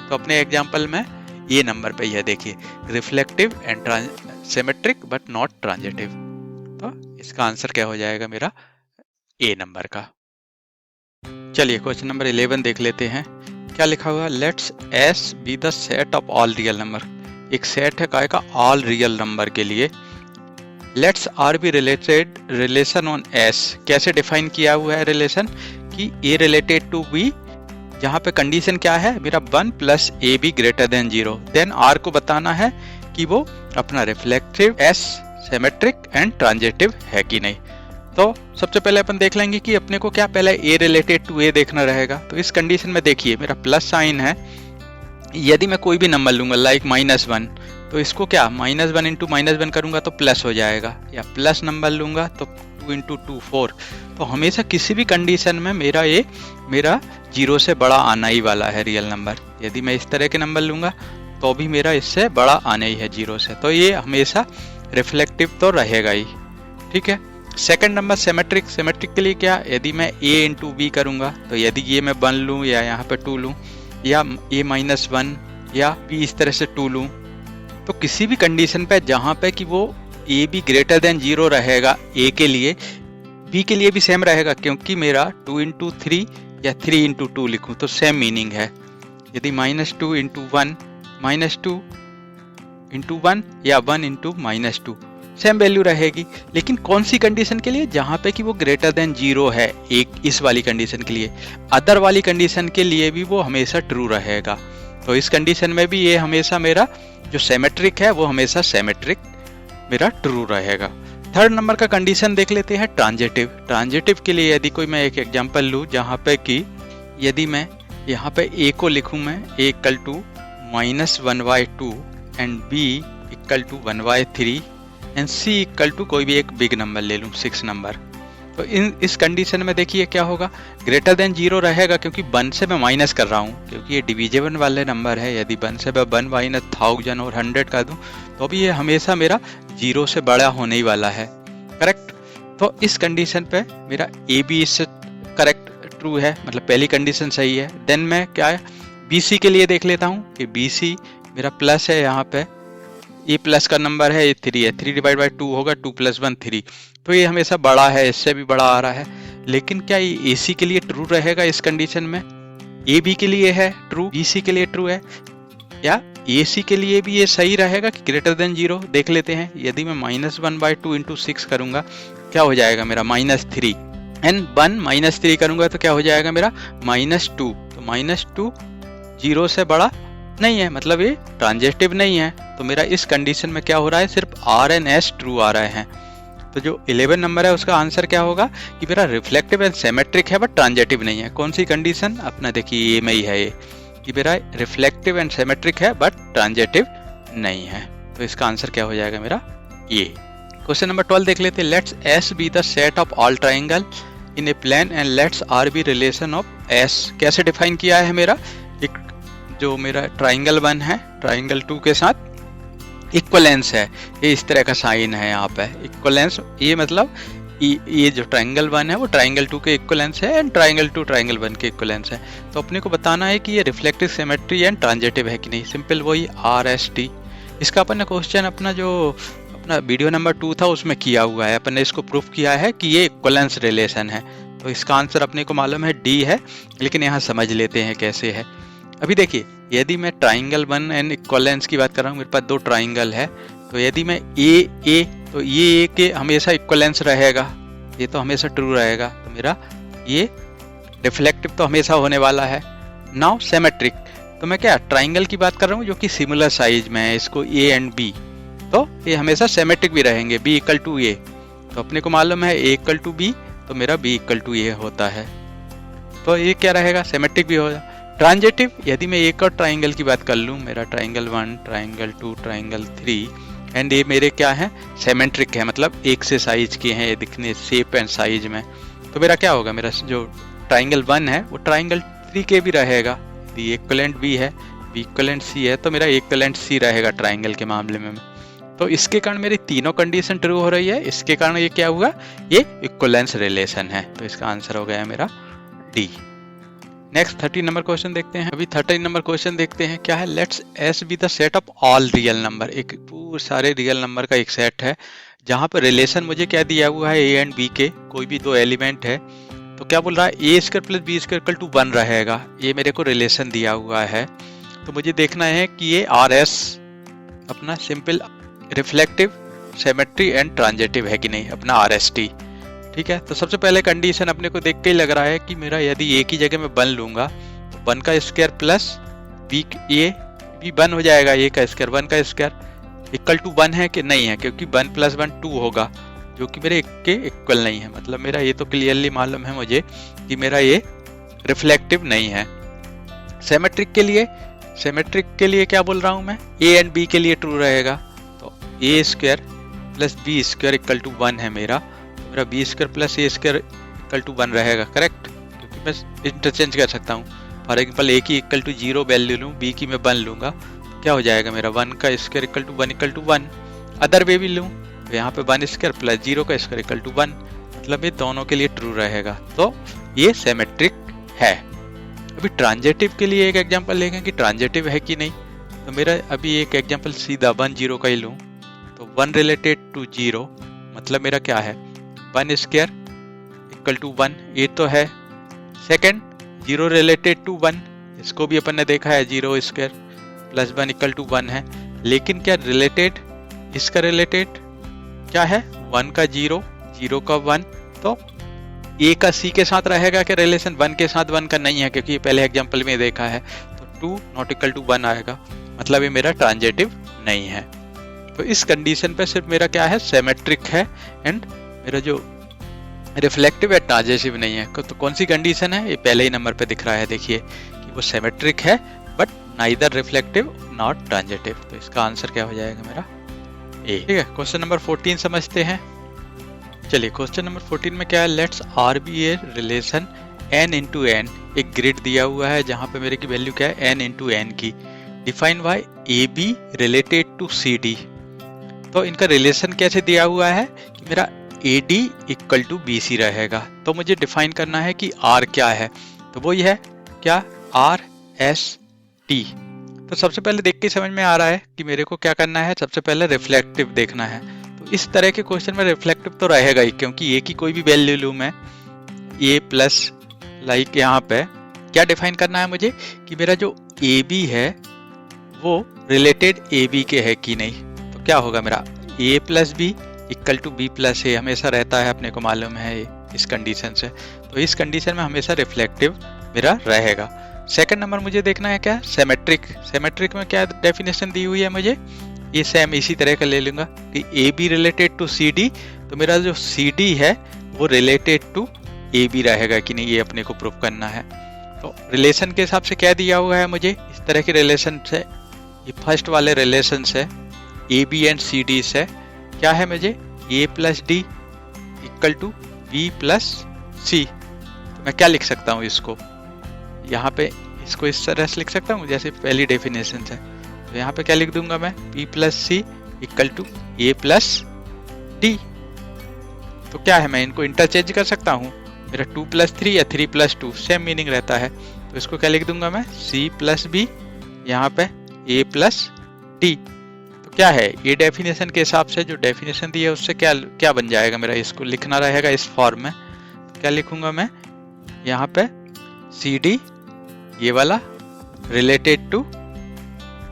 तो अपने एग्जाम्पल में ये नंबर पे यह देखिए, reflective and symmetric but not transitive. तो इसका आंसर क्या हो जाएगा मेरा, ए नंबर का। चलिए क्वेश्चन नंबर 11 देख लेते हैं। क्या लिखा हुआ, let's S be the set of all real number. एक सेट है काय का ऑल रियल नंबर के लिए। Let's R be related relation on S. कैसे डिफाइन किया हुआ है रिलेशन कि ए रिलेटेड टू बी, जहाँ पे कंडीशन क्या है मेरा 1 + AB > 0। देन आर को बताना है कि वो अपना reflective, S symmetric and transitive है कि नहीं। तो सबसे पहले अपन देख लेंगे कि अपने को क्या पहले ए रिलेटेड टू ए देखना रहेगा। तो इस कंडीशन में देखिए मेरा प्लस साइन है, यदि मैं कोई भी नंबर लूंगा लाइक -1, तो इसको क्या -1 × -1 करूंगा तो प्लस हो जाएगा, या प्लस नंबर लूंगा तो 2 × 2 4। तो हमेशा किसी भी कंडीशन में मेरा 0 से बड़ा आना ही वाला है रियल नंबर। यदि मैं इस तरह के नंबर लूंगा तो भी मेरा इससे बड़ा आना ही है 0 से, तो ये हमेशा रिफ्लेक्टिव तो रहेगा ही। ठीक है। Second number symmetric. सिमेट्रिक के लिए क्या, यदि मैं a × b करूंगा, तो यदि ये मैं 1 लूँ या यहाँ पे 2 लूँ, या a - 1 या b इस तरह से 2 लूँ, तो किसी भी कंडीशन पे जहाँ पे कि वो AB > 0 रहेगा a के लिए, b के लिए भी सेम रहेगा, क्योंकि मेरा 2 × 3 या 3 × 2 लिखूं तो सेम मीनिंग है। यदि -2 × 1 -2 × 1 या 1 × -2 सेम वैल्यू रहेगी। लेकिन कौन सी कंडीशन के लिए, जहाँ पे कि वो > 0 है, एक इस वाली कंडीशन के लिए। अदर वाली कंडीशन के लिए भी वो हमेशा ट्रू रहेगा। तो इस कंडीशन में भी ये हमेशा मेरा जो सिमेट्रिक है वो हमेशा सिमेट्रिक मेरा ट्रू रहेगा। थर्ड नंबर का कंडीशन देख लेते हैं ट्रांजिटिव। ट्रांजिटिव के लिए यदि कोई मैं एक एग्जांपल लूँ, जहाँ पे कि यदि मैं यहाँ पे a को लिखूँ मैं a = -1/2 and b = 1/3 and c = कोई भी एक बिग नंबर ले लूँ 6 नंबर। तो इस कंडीशन में देखिए क्या होगा, > 0 रहेगा, क्योंकि 1 से मैं माइनस कर रहा हूँ, क्योंकि ये डिविजिबल वाले नंबर है। यदि 1 से मैं 1 - 1000 और 100 कर दूँ तो भी ये हमेशा मेरा 0 से बड़ा होने ही वाला है। करेक्ट। तो इस कंडीशन पे मेरा ए बी इससे करेक्ट ट्रू है, मतलब पहली कंडीशन सही है। देन मैं क्या है BC के लिए देख लेता हूँ कि BC मेरा प्लस है, यहाँ पे ए प्लस का नंबर है, ये 3 है, 3/2 होगा, 2 + 1 3। तो ये हमेशा बड़ा है, इससे भी बड़ा आ रहा है। लेकिन क्या ये AC के लिए ट्रू रहेगा इस कंडीशन में, AB के लिए है ट्रू, BC के लिए ट्रू है, या AC के लिए भी ये सही रहेगा कि > 0। देख लेते हैं। यदि मैं -1/2 × 6 करूंगा क्या हो जाएगा मेरा -3, एंड 1 - 3 करूंगा तो क्या हो जाएगा मेरा -2। तो -2 0 से बड़ा नहीं है, मतलब ये ट्रांजिटिव नहीं है। तो मेरा इस कंडीशन में क्या हो रहा है, सिर्फ R एंड S ट्रू आ रहे हैं। तो जो 11 नंबर है उसका आंसर क्या होगा कि मेरा रिफ्लेक्टिव एंड सिमेट्रिक है बट ट्रांजिटिव नहीं है। कौन सी कंडीशन, अपना देखिए ये में ही है, ये कि मेरा रिफ्लेक्टिव एंड सिमेट्रिक है बट ट्रांजिटिव नहीं है। तो इसका आंसर क्या हो जाएगा मेरा ये। क्वेश्चन नंबर 12 देख लेते हैं। Let's S be the set of all triangle in a plane and let's R be relation of S। कैसे डिफाइन किया है मेरा, एक जो मेरा ट्राइंगल 1 है ट्राइंगल 2 के साथ इक्वलेंस है, ये इस तरह का साइन है यहाँ पे इक्वलेंस। ये मतलब ये जो ट्राइंगल 1 है वो ट्राइंगल 2 के इक्वलेंस है एंड ट्राइंगल 2 ट्राइंगल 1 के इक्वलेंस है। तो अपने को बताना है कि ये रिफ्लेक्टिव सिमेट्री एंड ट्रांजिटिव है कि नहीं। सिंपल वही RST। इसका अपन ने क्वेश्चन अपना वीडियो नंबर 2 था उसमें किया हुआ है, अपन ने इसको प्रूफ किया है कि ये इक्वलेंस रिलेशन है। तो इसका आंसर अपने को मालूम है D है, लेकिन यहाँ समझ लेते हैं कैसे है। अभी देखिए, यदि मैं ट्राइंगल वन एंड इक्विवेलेंस की बात कर रहा हूँ, मेरे पास दो ट्राइंगल है, तो यदि मैं ए तो ये ए के हमेशा इक्विवेलेंस रहेगा, ये तो हमेशा ट्रू रहेगा, तो मेरा ये रिफ्लेक्टिव तो हमेशा होने वाला है। नाउ सिमेट्रिक, तो मैं क्या ट्राइंगल की बात कर रहा हूँ जो कि सिमिलर साइज में है, इसको ए एंड बी, तो ये हमेशा सिमेट्रिक भी रहेंगे, बी इक्वल टू ए, तो अपने को मालूम है ए इक्वल टू बी, तो मेरा बी इक्वल टू ए होता है, तो ये क्या रहेगा, सिमेट्रिक भी होगा। ट्रांजिटिव, यदि मैं एक और ट्राइंगल की बात कर लूँ, मेरा ट्राइंगल 1, ट्राइंगल 2, ट्राइंगल 3 एंड ये मेरे क्या है, सिमेट्रिक है, मतलब एक से साइज के हैं, ये दिखने शेप एंड साइज में, तो मेरा क्या होगा, मेरा जो ट्राइंगल 1 है वो ट्राइंगल 3 के भी रहेगा, यदि इक्विवेलेंट बी है, बी इक्विवेलेंट सी है, तो मेरा इक्विवेलेंट सी रहेगा ट्राइंगल के मामले में। तो इसके कारण मेरी तीनों कंडीशन ट्रू हो रही है, इसके कारण ये क्या हुआ, ये इक्विवेलेंस रिलेशन है, तो इसका आंसर हो गया मेरा डी। नेक्स्ट 30 नंबर क्वेश्चन देखते हैं। अभी 30 नंबर क्वेश्चन देखते हैं, क्या है, let's S be the set of all real number, एक पूरे सारे रियल नंबर का एक सेट है, जहां पर रिलेशन मुझे क्या दिया हुआ है, ए एंड बी के कोई भी दो एलिमेंट है, तो क्या बोल रहा है, A square plus B square equal to 1 रहेगा, ये मेरे को रिलेशन दिया हुआ है, तो मुझे देखना है कि ये आर एस अपना simple reflective, symmetry and transitive है कि नहीं, अपना आर एस टी, ठीक है। तो सबसे पहले कंडीशन अपने को देख के ही लग रहा है कि मेरा यदि ए की जगह में 1 लूंगा, तो 1 का स्क्वायर प्लस बी ए भी 1 हो जाएगा, ए का स्क्वायर 1 का स्क्वायर इक्वल टू 1 है कि नहीं है, क्योंकि 1 प्लस 1 2 होगा, जो कि मेरे एक के इक्वल नहीं है, मतलब मेरा ये तो क्लियरली मालूम है मुझे कि मेरा ये रिफ्लेक्टिव नहीं है। सिमेट्रिक के लिए क्या बोल रहा हूँ मैं, ए एंड बी के लिए ट्रू रहेगा, तो A square plus B square equal to 1 है मेरा B square plus A square equal to 1 रहेगा, करेक्ट, क्योंकि मैं इंटरचेंज कर सकता हूँ। फॉर एग्जाम्पल ए की इक्वल टू 0 वैल्यू लूँ, बी की मैं 1 लूंगा, तो क्या हो जाएगा मेरा 1 का square equal to 1, other way भी लूँ, तो यहाँ पे 1 स्क्वायर प्लस 0 का स्क्वायर इक्वल टू 1, मतलब ये दोनों के लिए ट्रू रहेगा, तो ये सिमेट्रिक है। अभी ट्रांजिटिव के लिए एक एग्जाम्पल लेंगे कि ट्रांजिटिव है कि नहीं, तो मेरा अभी एक एग्जाम्पल सीधा 1 0 का ही लूँ, तो 1 रिलेटेड टू 0, मतलब मेरा क्या है, 1 स्क्वायर इक्वल टू 1, ये तो है। सेकंड 0 रिलेटेड टू 1, इसको भी अपन ने देखा है, 0 स्क्वायर प्लस 1 इक्वल टू 1 है, लेकिन क्या रिलेटेड, इसका रिलेटेड क्या है, 1 का 0, 0 का 1, तो ए का सी के साथ रहेगा क्या रिलेशन, 1 के साथ 1 का नहीं है, क्योंकि ये पहले एग्जाम्पल में देखा है, तो 2 नॉट इक्वल टू 1 आएगा, मतलब ये मेरा ट्रांजिटिव नहीं है। तो इस कंडीशन पे सिर्फ मेरा क्या है, सिमेट्रिक है, एंड मेरा जो रिफ्लेक्टिव है ट्रांजिटिव नहीं है। तो कौन सी कंडीशन है, ये पहले ही नंबर पे दिख रहा है, देखिए कि वो सिमेट्रिक है but neither reflective not transitive, तो इसका आंसर क्या हो जाएगा मेरा ए, ठीक है। क्वेश्चन नंबर 14 समझते हैं। चलिए क्वेश्चन नंबर 14 में क्या है, let's R be a relation n into N, एक ग्रिड दिया हुआ है जहां पे मेरे की वैल्यू क्या है, n इंटू एन की, define by a B related to C D. तो इनका रिलेशन कैसे दिया हुआ है कि मेरा a d equal to b c रहेगा, तो मुझे डिफाइन करना है कि आर क्या है, तो वो ये है क्या, आर एस टी। तो सबसे पहले देख के समझ में आ रहा है कि मेरे को क्या करना है, सबसे पहले रिफ्लेक्टिव देखना है, तो इस तरह के क्वेश्चन में रिफ्लेक्टिव तो रहेगा ही, क्योंकि ए की कोई भी वैल्यू लूँ मैं, ए प्लस लाइक यहाँ पे क्या डिफाइन करना है मुझे कि मेरा जो ए बी है वो रिलेटेड ए बी के है कि नहीं, तो क्या होगा मेरा A plus B equal to B plus A हमेशा रहता है, अपने को मालूम है इस कंडीशन से, तो इस कंडीशन में हमेशा रिफ्लेक्टिव मेरा रहेगा। सेकंड नंबर मुझे देखना है क्या, सिमेट्रिक में क्या डेफिनेशन दी हुई है मुझे, ये सेम इसी तरह का ले लूंगा कि a B related to C D, तो मेरा जो सी डी है वो रिलेटेड टू ए बी रहेगा कि नहीं, ये अपने को प्रूव करना है। तो रिलेशन के हिसाब से क्या दिया हुआ है मुझे, इस तरह के रिलेशन से, ये फर्स्ट वाले रिलेशन से A B and C D से क्या है मुझे, A plus D equal to B plus C, तो मैं क्या लिख सकता हूँ इसको, यहाँ पे इसको इस तरह से लिख सकता हूँ जैसे पहली डेफिनेशन है, तो यहाँ पे क्या लिख दूंगा मैं, b plus c equal to a plus d. तो क्या है, मैं इनको इंटरचेंज कर सकता हूँ, मेरा 2 प्लस 3 या 3 प्लस 2 सेम मीनिंग रहता है, तो इसको क्या लिख दूंगा मैं, सी प्लस बी यहाँ पे ए प्लस डी। तो क्या है, ये डेफिनेशन के हिसाब से जो डेफिनेशन दी है उससे क्या क्या बन जाएगा मेरा, इसको लिखना रहेगा इस फॉर्म में, तो क्या लिखूंगा मैं यहाँ पे सी डी ये वाला रिलेटेड टू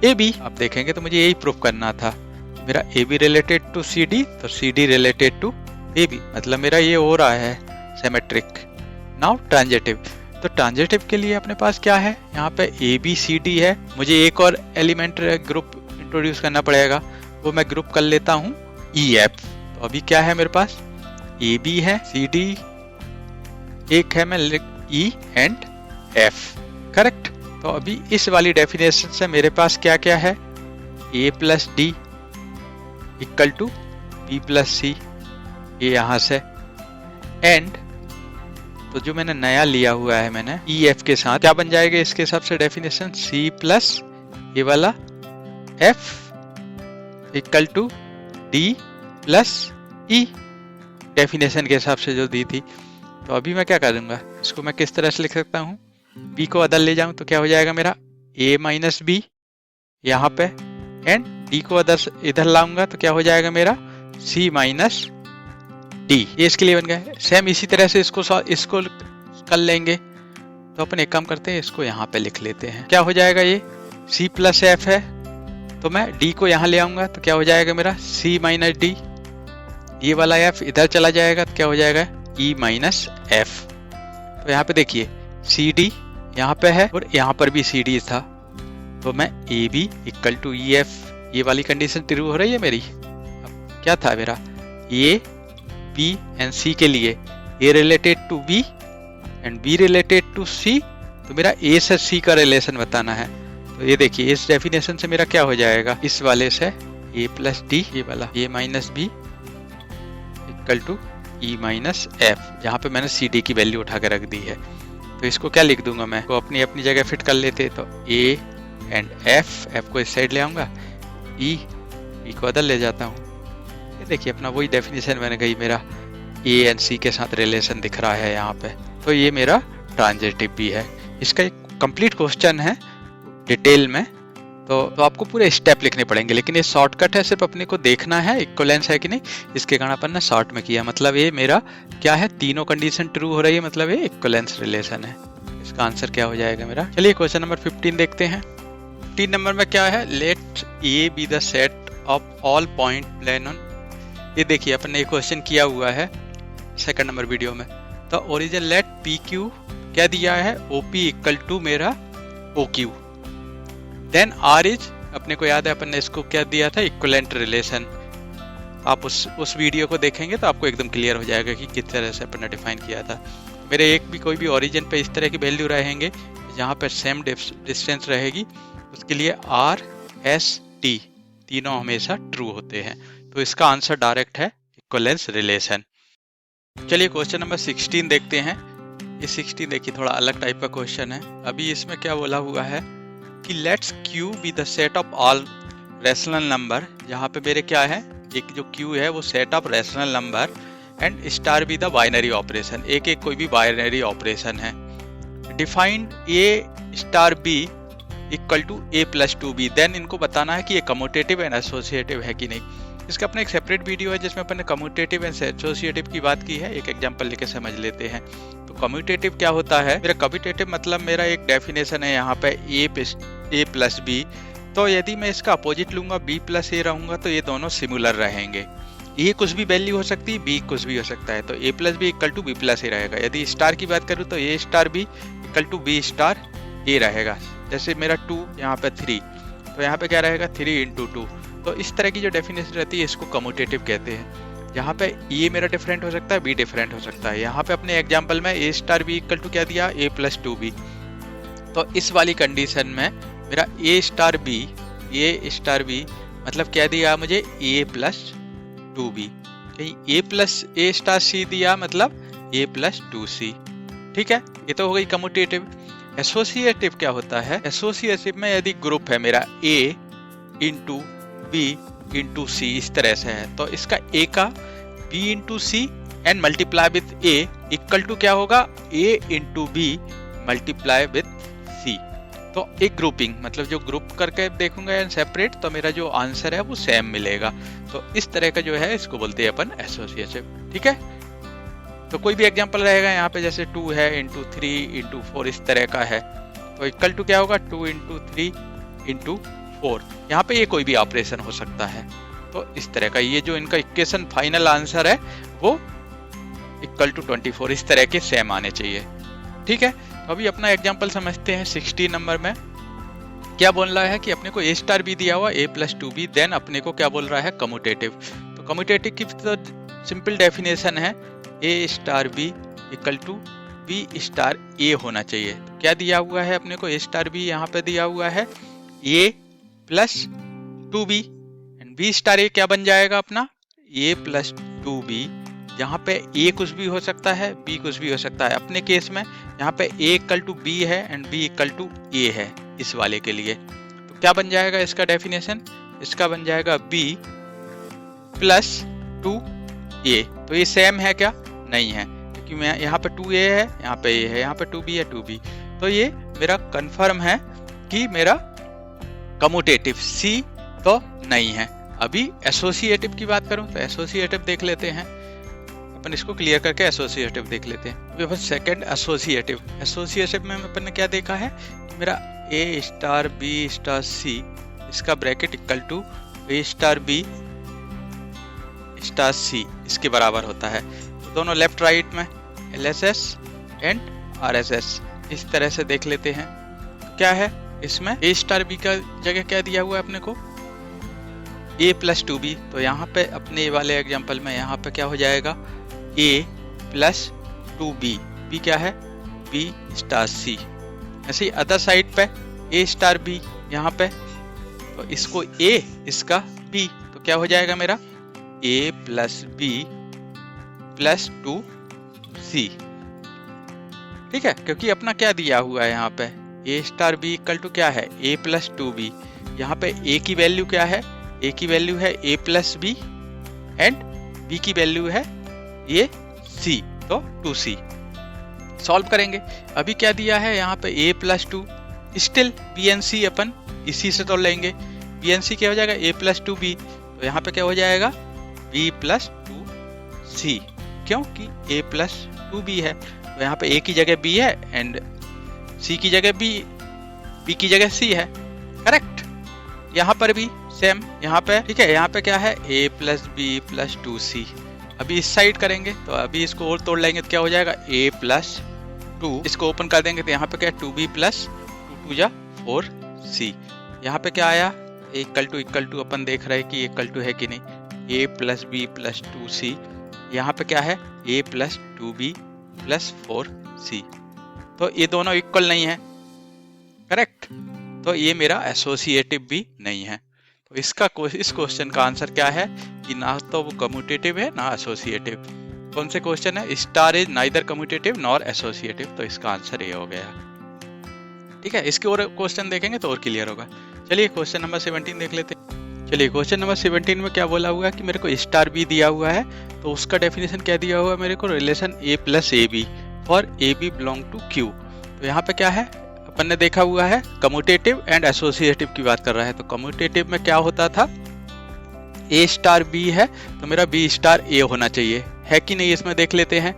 ए बी। आप देखेंगे तो मुझे यही प्रूफ करना था, मेरा A B related to C D, तो C D related to A B, मतलब मेरा ये हो रहा है सिमेट्रिक। नाउ ट्रांजिटिव, तो ट्रांजिटिव के लिए अपने पास क्या है, यहाँ पे ए बी सी डी है, मुझे एक और एलिमेंट ग्रुप इंट्रोड्यूस करना पड़ेगा, वो मैं ग्रुप कर लेता हूँ ई एफ। तो अभी क्या है मेरे पास, ए बी है, सी डी एक है, मैं ई एंड एफ, करेक्ट। तो अभी इस वाली डेफिनेशन से मेरे पास क्या क्या है, A plus D equal to B plus C, ये यहां से एंड, तो जो मैंने नया लिया हुआ है मैंने ई एफ के साथ, क्या बन जाएगा इसके हिसाब से डेफिनेशन, सी प्लस ये वाला f equal to d plus e, definition के हिसाब से जो दी थी। तो अभी मैं क्या करूंगा, इसको मैं किस तरह से लिख सकता हूँ, बी को अदर ले जाऊं तो क्या हो जाएगा मेरा ए माइनस बी यहाँ पे, एंड डी को अदर इधर लाऊंगा तो क्या हो जाएगा मेरा सी माइनस डी, ये इसके लिए बन गया। सेम इसी तरह से इसको कर लेंगे, तो अपन एक काम करते हैं, इसको यहाँ पे लिख लेते हैं, क्या हो जाएगा ये सी प्लस एफ है, तो मैं डी को यहाँ ले आऊंगा तो क्या हो जाएगा मेरा सी माइनस डी, ये वाला एफ इधर चला जाएगा तो क्या हो जाएगा ई माइनस एफ। तो यहाँ पे देखिए सी डी यहाँ पे है और यहाँ पर भी सी डी था, तो मैं a B equal to e f, ये वाली कंडीशन ट्रू हो रही है मेरी। अब क्या था मेरा, ए बी एंड सी के लिए A related to B and B related to C, तो मेरा ए से सी का रिलेशन बताना है। तो ये देखिए इस डेफिनेशन से मेरा क्या हो जाएगा, इस वाले से ए प्लस डी ये वाला A minus B equal to E minus F, जहाँ पे मैंने सी डी की वैल्यू उठा के रख दी है। तो इसको क्या लिख दूंगा मैं, को अपनी अपनी जगह फिट कर लेते, तो ए एंड एफ को इस साइड ले आऊंगा, ई को अदर ले जाता हूँ। ये देखिए अपना वही डेफिनेशन बन गई, मेरा ए एंड सी के साथ रिलेशन दिख रहा है यहाँ पे। तो ये मेरा ट्रांजिटिव भी है। इसका एक कंप्लीट क्वेश्चन है डिटेल में, तो आपको पूरे स्टेप लिखने पड़ेंगे, लेकिन ये शॉर्टकट है, सिर्फ अपने को देखना है इक्विवेलेंस है कि नहीं, इसके कारण अपन ने शॉर्ट में किया। मतलब ये मेरा क्या है, तीनों कंडीशन ट्रू हो रही है, मतलब ये इक्विवेलेंस रिलेशन है। इसका आंसर क्या हो जाएगा मेरा, चलिए क्वेश्चन नंबर 15 देखते हैं। 15 नंबर में क्या है, let a be the set of all point plane on, ये देखिए अपन ने क्वेश्चन किया हुआ है सेकंड नंबर वीडियो में। तो ओरिजिन लेट पी क्यू क्या दिया है, ओ पी इक्वल टू मेरा O Q, then R is, अपने को याद है अपन ने इसको क्या दिया था, इक्विवेलेंट रिलेशन। आप उस वीडियो को देखेंगे तो आपको एकदम क्लियर हो जाएगा कि किस तरह से अपन ने डिफाइन किया था। मेरे एक भी कोई भी ओरिजिन पे इस तरह की वैल्यू रहेंगे, जहाँ पर सेम डिस्टेंस रहेगी, उसके लिए आर एस टी तीनों हमेशा ट्रू होते हैं। तो इसका आंसर डायरेक्ट है इक्विवेलेंस रिलेशन। चलिए क्वेश्चन नंबर 16 देखते हैं। ये 16 देखिए थोड़ा अलग टाइप का क्वेश्चन है। अभी इसमें क्या बोला हुआ है कि let's Q B the set of all rational number, जहाँ पे मेरे क्या है, एक जो क्यू है वो set of rational number and star be the binary operation, एक एक कोई भी बाइनरी ऑपरेशन है। Defined a star B equal to a plus 2b, then इनको बताना है कि ये कम्यूटेटिव एंड एसोसिएटिव है कि नहीं। इसका अपना एक सेपरेट वीडियो है जिसमें अपन ने कम्यूटेटिव एंड एसोसिएटिव की बात की है, एक एग्जांपल लेके समझ लेते हैं। तो कम्यूटेटिव क्या होता है, मेरा कम्यूटेटिव मतलब मेरा एक डेफिनेशन है यहाँ पे ए प्लस बी, तो यदि मैं इसका अपोजिट लूंगा बी प्लस ए रहूंगा तो ये दोनों सिमिलर रहेंगे। ए कुछ भी वैल्यू हो सकती है, बी कुछ भी हो सकता है, तो A plus B equal to B plus A रहेगा। यदि स्टार की बात करूँ तो A star B equal to B star A रहेगा। जैसे मेरा 2 यहाँ पे 3, तो यहाँ पे क्या रहेगा 3 इंटू 2। तो इस तरह की जो डेफिनेशन रहती है इसको कम्यूटेटिव कहते हैं। यहाँ पे ए मेरा डिफरेंट हो सकता है, बी डिफरेंट हो सकता है। यहाँ पे अपने एग्जाम्पल में ए स्टार बी इक्वल टू क्या दिया, ए प्लस 2b। तो इस वाली कंडीशन में मेरा ए स्टार बी मतलब क्या दिया मुझे, ए प्लस 2b। कहीं ए प्लस ए स्टार सी दिया मतलब ए प्लस 2c। ठीक है, ये तो हो गई कम्यूटेटिव। एसोसिएटिव क्या होता है, एसोसिएटिव में यदि ग्रुप है मेरा A into B into C इस तरह से है, तो इसका ए का B into C and multiply with A equal to क्या होगा, A into B multiply with C. तो एक ग्रुपिंग मतलब जो ग्रुप करके देखूंगा एंड सेपरेट, तो मेरा जो आंसर है वो सेम मिलेगा। तो इस तरह का जो है इसको बोलते हैं अपन एसोसिएटिव। ठीक है, तो कोई भी एग्जांपल रहेगा यहाँ पे, जैसे 2 है इंटू 3 इंटू 4 इस तरह का है, तो इक्वल टू क्या होगा 2 इंटू 3 इंटू 4। यहाँ पे ये कोई भी ऑपरेशन हो सकता है। तो इस तरह का ये जो इनका इक्वेशन फाइनल आंसर है वो इक्वल टू 24 इस तरह के सेम आने चाहिए। ठीक है, तो अभी अपना एग्जांपल समझते हैं। 16 नंबर में क्या बोल रहा है कि अपने को a स्टार b दिया हुआ a प्लस 2b, देन अपने को क्या बोल रहा है कम्यूटेटिव। तो कम्यूटेटिव की तो सिंपल डेफिनेशन है a star b equal to b star a होना चाहिए। तो क्या दिया हुआ है अपने को a स्टार b, यहाँ पे दिया हुआ है a plus 2b and b star a क्या बन जाएगा अपना a प्लस 2b। यहाँ पे a कुछ भी हो सकता है, b कुछ भी हो सकता है। अपने केस में यहाँ पे a इक्वल टू b है and b equal to a है इस वाले के लिए। तो क्या बन जाएगा इसका डेफिनेशन, इसका बन जाएगा b प्लस 2a। तो ये सेम है क्या, नहीं है, क्योंकि मैं यहाँ पे 2a है, यहाँ पे a है, यहाँ पे 2b है 2b। तो ये मेरा कंफर्म है कि मेरा कम्यूटेटिव। c तो नहीं है। अभी एसोसिएटिव की बात करूं तो एसोसिएटिव देख लेते हैं, अपन इसको क्लियर करके एसोसिएटिव देख लेते हैं। अभी अपन सेकंड एसोसिएटिव में अपन ने क्या देखा है कि मेरा a star b star c इसका bracket equal to a star b star c इसके बराबर होता है। तो दोनों लेफ्ट राइट में LHS एंड RHS इस तरह से देख लेते हैं। क्या है इसमें a स्टार b का जगह क्या दिया हुआ है अपने को a प्लस 2b। तो यहाँ पे अपने वाले एग्जांपल में यहाँ पे क्या हो जाएगा a प्लस 2b, b क्या है b स्टार c। ऐसे ही अदर साइड पे a स्टार b यहाँ पे, तो इसको a इसका b, तो क्या हो जाएगा मेरा a plus b plus 2c। ठीक है, क्योंकि अपना क्या दिया हुआ है यहाँ पे a star b equal to क्या है a प्लस 2b। यहाँ पे a की वैल्यू क्या है, a की वैल्यू है a plus b and b की वैल्यू है ये c, तो 2c। सॉल्व करेंगे। अभी क्या दिया है यहाँ पे a plus 2, still b and c अपन इसी से तो लेंगे। b एंड c क्या हो जाएगा a प्लस 2b, तो यहाँ पे क्या हो जाएगा b प्लस 2c, क्योंकि a प्लस 2b है। तो यहाँ पे a की जगह b है एंड c की जगह b की जगह c है। करेक्ट, यहाँ पर भी सेम यहाँ पे। ठीक है, यहाँ पे क्या है a plus b plus 2c। अभी इस साइड करेंगे तो अभी इसको और तोड़ लेंगे तो क्या हो जाएगा a प्लस 2, इसको ओपन कर देंगे तो यहाँ पे क्या 2b प्लस 2 जा 4c। यहाँ पे क्या आया इक्वल टू अपन देख रहे हैं कि इक्वल टू है कि नहीं, a plus b plus 2c। यहाँ पे क्या है a plus 2b plus 4c। तो ये दोनों इक्वल नहीं है। करेक्ट, तो ये मेरा एसोसिएटिव भी नहीं है। तो इस क्वेश्चन का आंसर क्या है कि ना तो वो कम्यूटेटिव है ना एसोसिएटिव। कौन से क्वेश्चन है, star is neither commutative nor associative, तो इसका आंसर ये हो गया। ठीक है, इसके और क्वेश्चन देखेंगे तो और क्लियर होगा। चलिए क्वेश्चन नंबर 17 देख लेते हैं। चलिए क्वेश्चन नंबर 17 में क्या बोला हुआ है कि मेरे को स्टार बी दिया हुआ है, तो उसका डेफिनेशन क्या दिया हुआ है मेरे को, relation a plus A b for a b belong to Q. तो यहाँ पे क्या है अपन ने देखा हुआ है कम्यूटेटिव एंड एसोसिएटिव की बात कर रहा है। तो कम्यूटेटिव में क्या होता था a स्टार b है तो मेरा b स्टार a होना चाहिए, है कि नहीं, इसमें देख लेते हैं।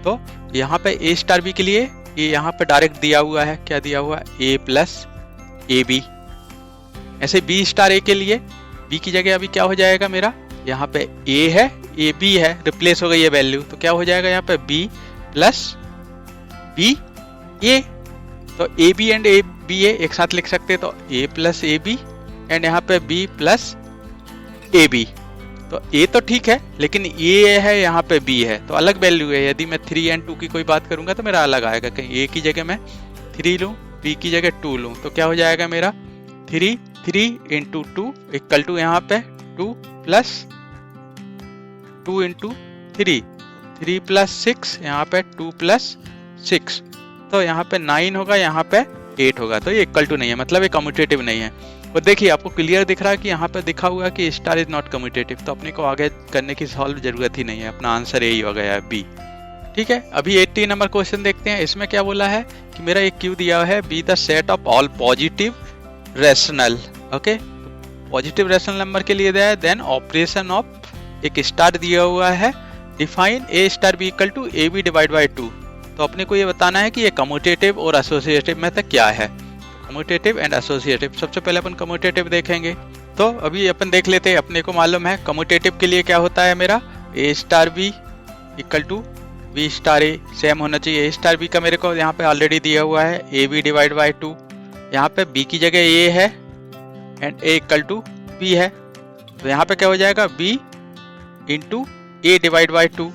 तो यहाँ पे a स्टार b के लिए ये यहाँ पे डायरेक्ट दिया हुआ है, क्या दिया हुआ है a प्लस ए बी। ऐसे b स्टार a के लिए b की जगह अभी क्या हो जाएगा मेरा, यहाँ पे a है a b है, रिप्लेस हो गई है वैल्यू, तो क्या हो जाएगा यहाँ पे b प्लस b a। तो A B and A B A एक साथ लिख सकते हैं, तो a plus A B and यहाँ पे b प्लस ए बी। तो a तो ठीक है लेकिन a है यहाँ पे b है, तो अलग वैल्यू है। यदि मैं 3 एंड 2 की कोई बात करूंगा तो मेरा अलग आएगा, कहीं a की जगह मैं 3 लूँ, b की जगह 2 लूँ, तो क्या हो जाएगा मेरा 3 इंटू 2 इक्वल टू यहाँ पे 2 प्लस 2 इंटू 3 प्लस 6, यहाँ पे 2 प्लस 6, तो यहाँ पे 9 होगा, यहाँ पे 8 होगा। तो ये इक्वल टू नहीं है, मतलब ये कम्यूटेटिव नहीं है। और देखिए आपको क्लियर दिख रहा है कि यहाँ पे दिखा हुआ है कि स्टार इज नॉट कम्यूटेटिव, तो अपने को आगे करने की सॉल्व जरूरत ही नहीं है, अपना आंसर यही हो गया है बी। ठीक है, अभी 80 नंबर क्वेश्चन देखते हैं। इसमें क्या बोला है कि मेरा एक क्यू दिया है be the set of all positive rational. Okay, positive rational number के लिए दिया है, देन ऑपरेशन ऑफ एक स्टार दिया हुआ है, define A star B equal to A b divide by 2। तो अपने को ये बताना है कि ये कम्यूटेटिव और एसोसिएटिव में तो क्या है। Commutative and associative. सबसे पहले अपन कम्यूटेटिव देखेंगे। तो अभी अपन देख लेते हैं, अपने को मालूम है कम्यूटेटिव के लिए क्या होता है मेरा A star B equal to B star A same होना चाहिए। ए स्टार बी का मेरे को यहाँ पे ऑलरेडी दिया हुआ है ए बी डिवाइड बाई 2, यहाँ पे बी की जगह ए है and A equal to B है, तो यहाँ पे क्या हो जाएगा b into a divide by 2।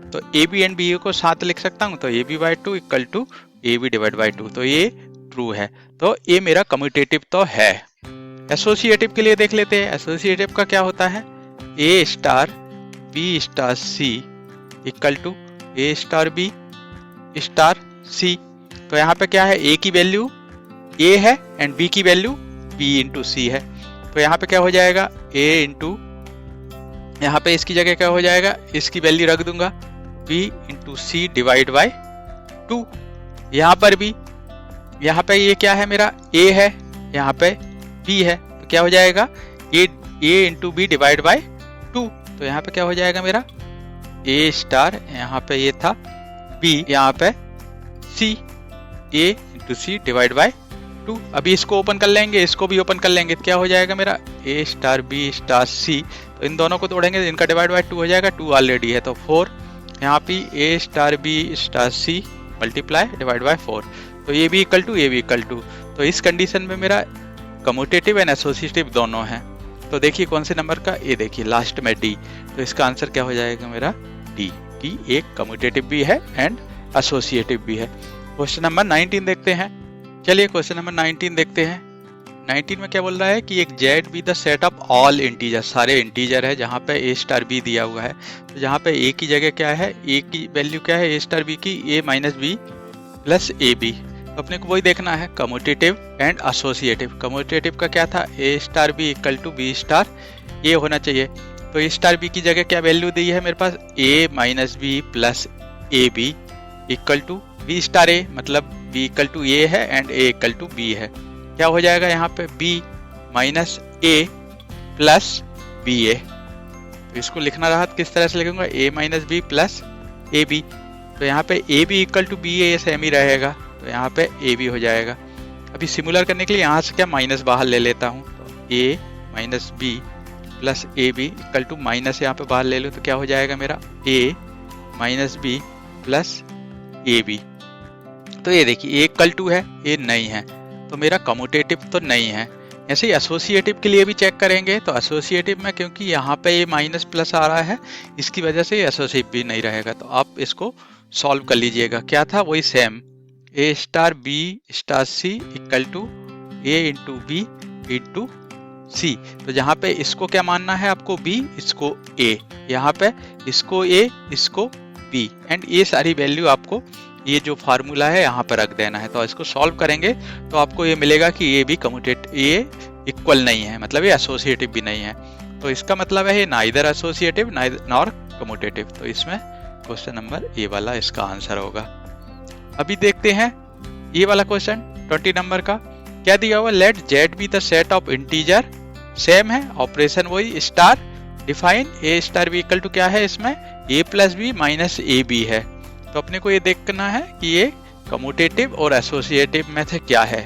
तो ए बी एंड बी को साथ लिख सकता हूँ, तो ए b by 2 equal to A b divide by 2, तो ये ट्रू है। तो ये मेरा कम्यूटेटिव तो है। एसोसिएटिव के लिए देख लेते हैं। एसोसिएटिव का क्या होता है A star B star C equal to A star B star C. तो यहाँ पे क्या है ए की वैल्यू ए है एंड बी की वैल्यू बी इंटू सी है, तो यहाँ पे क्या हो जाएगा ए इंटू, यहाँ पे इसकी जगह क्या हो जाएगा, इसकी वैल्यू रख दूंगा b into c divide by 2। यहाँ पर भी, यहाँ पे ये क्या है मेरा ए है, यहाँ पे बी है, तो क्या हो जाएगा ए इंटू बी डिवाइड बाई 2। तो यहाँ पे क्या हो जाएगा मेरा ए स्टार, यहाँ पे ये था बी, यहाँ पे सी, ए इंटू सी डिवाइड बाई 2। अभी इसको ओपन कर लेंगे, इसको भी ओपन कर लेंगे, तो क्या हो जाएगा मेरा A star B star C. तो इन दोनों को तोड़ेंगे, इनका डिवाइड बाई 2 हो जाएगा, 2 ऑलरेडी है तो 4। यहाँ पे A star B star C multiply divide by 4, तो ये भी इक्वल टू ए भी इक्वल टू। तो इस कंडीशन में मेरा कम्यूटेटिव एंड एसोसिएटिव दोनों हैं। तो देखिए कौन से नंबर का, ये देखिए लास्ट में डी, तो इसका आंसर क्या हो जाएगा मेरा डी, कि एक कम्यूटेटिव भी है एंड एसोसिएटिव भी है। क्वेश्चन नंबर 19 देखते हैं। चलिए क्वेश्चन नंबर 19 देखते हैं। 19 में क्या बोल रहा है कि एक Z be the set of all integer, सारे इंटीजर है, जहाँ पे ए स्टार बी दिया हुआ है, तो जहाँ पे ए की जगह क्या है, ए की वैल्यू क्या है ए स्टार बी की A minus B plus A B. तो अपने को वही देखना है कम्यूटेटिव एंड एसोसिएटिव। कम्यूटेटिव का क्या था A star B equal to B star A होना चाहिए, तो ए स्टार बी की जगह क्या वैल्यू दी है मेरे पास A minus B plus A B equal to B star A, मतलब बी इक्वल टू ए है and A equal to B है। क्या हो जाएगा यहाँ पे B minus A plus B A, तो इसको लिखना रहा किस तरह से लिखूंगा A minus B plus A B, तो यहाँ पे A B equal to B A same ही रहेगा, तो यहाँ पे ए बी हो जाएगा। अभी सिमुलर करने के लिए यहाँ से क्या माइनस बाहर ले लेता हूँ, तो A minus B plus A B equal to minus यहाँ पे बाहर ले लो, तो क्या हो जाएगा मेरा A minus B plus A B. तो ये देखिए ए इक्वल टू है, ए नहीं है, तो मेरा कम्यूटेटिव तो नहीं है। ऐसे ही एसोसिएटिव के लिए भी चेक करेंगे, तो एसोसिएटिव में क्योंकि यहाँ पे ये माइनस प्लस आ रहा है, इसकी वजह से एसोसिएटिव भी नहीं रहेगा, तो आप इसको सॉल्व कर लीजिएगा। क्या था वही same, A star B star C equal to A into B into C. तो जहाँ पे इसको क्या मानना है आपको बी, इसको ए, यहाँ पे इसको ए इसको बी, एंड ये सारी वैल्यू आपको ये जो फार्मूला है यहाँ पर रख देना है। तो इसको सॉल्व करेंगे तो आपको ये मिलेगा कि ये भी कम्यूटेटिव, ये इक्वल नहीं है, मतलब ये एसोसिएटिव भी नहीं है। तो इसका मतलब है ये नाइदर एसोसिएटिव नॉर कम्यूटेटिव। तो इसमें क्वेश्चन नंबर ए वाला इसका आंसर होगा। अभी देखते हैं ये वाला क्वेश्चन 20 नंबर का। क्या दिया हुआ, let Z be the set of integer, same है ऑपरेशन वही star, define A star B equal to क्या है इसमें A plus B minus A B है। तो अपने को ये देखना है कि ये कम्यूटेटिव और एसोसिएटिव में से क्या है।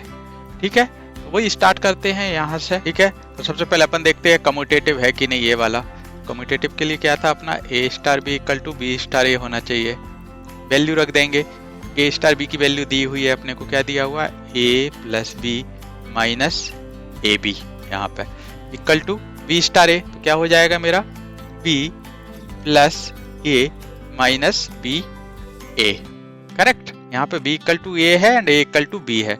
ठीक है, तो वही स्टार्ट करते हैं यहाँ से। ठीक है, तो सबसे पहले अपन देखते हैं कम्यूटेटिव है कि नहीं ये वाला। कम्यूटेटिव के लिए क्या था अपना A star B equal to B star A होना चाहिए, वैल्यू रख देंगे। ए स्टार बी की वैल्यू दी हुई है अपने को, क्या दिया हुआ है A plus B minus A B, यहाँ पे equal to B star A, तो क्या हो जाएगा मेरा B plus A minus B A, correct. यहाँ पे b इक्वल टू ए है and a equal to B है,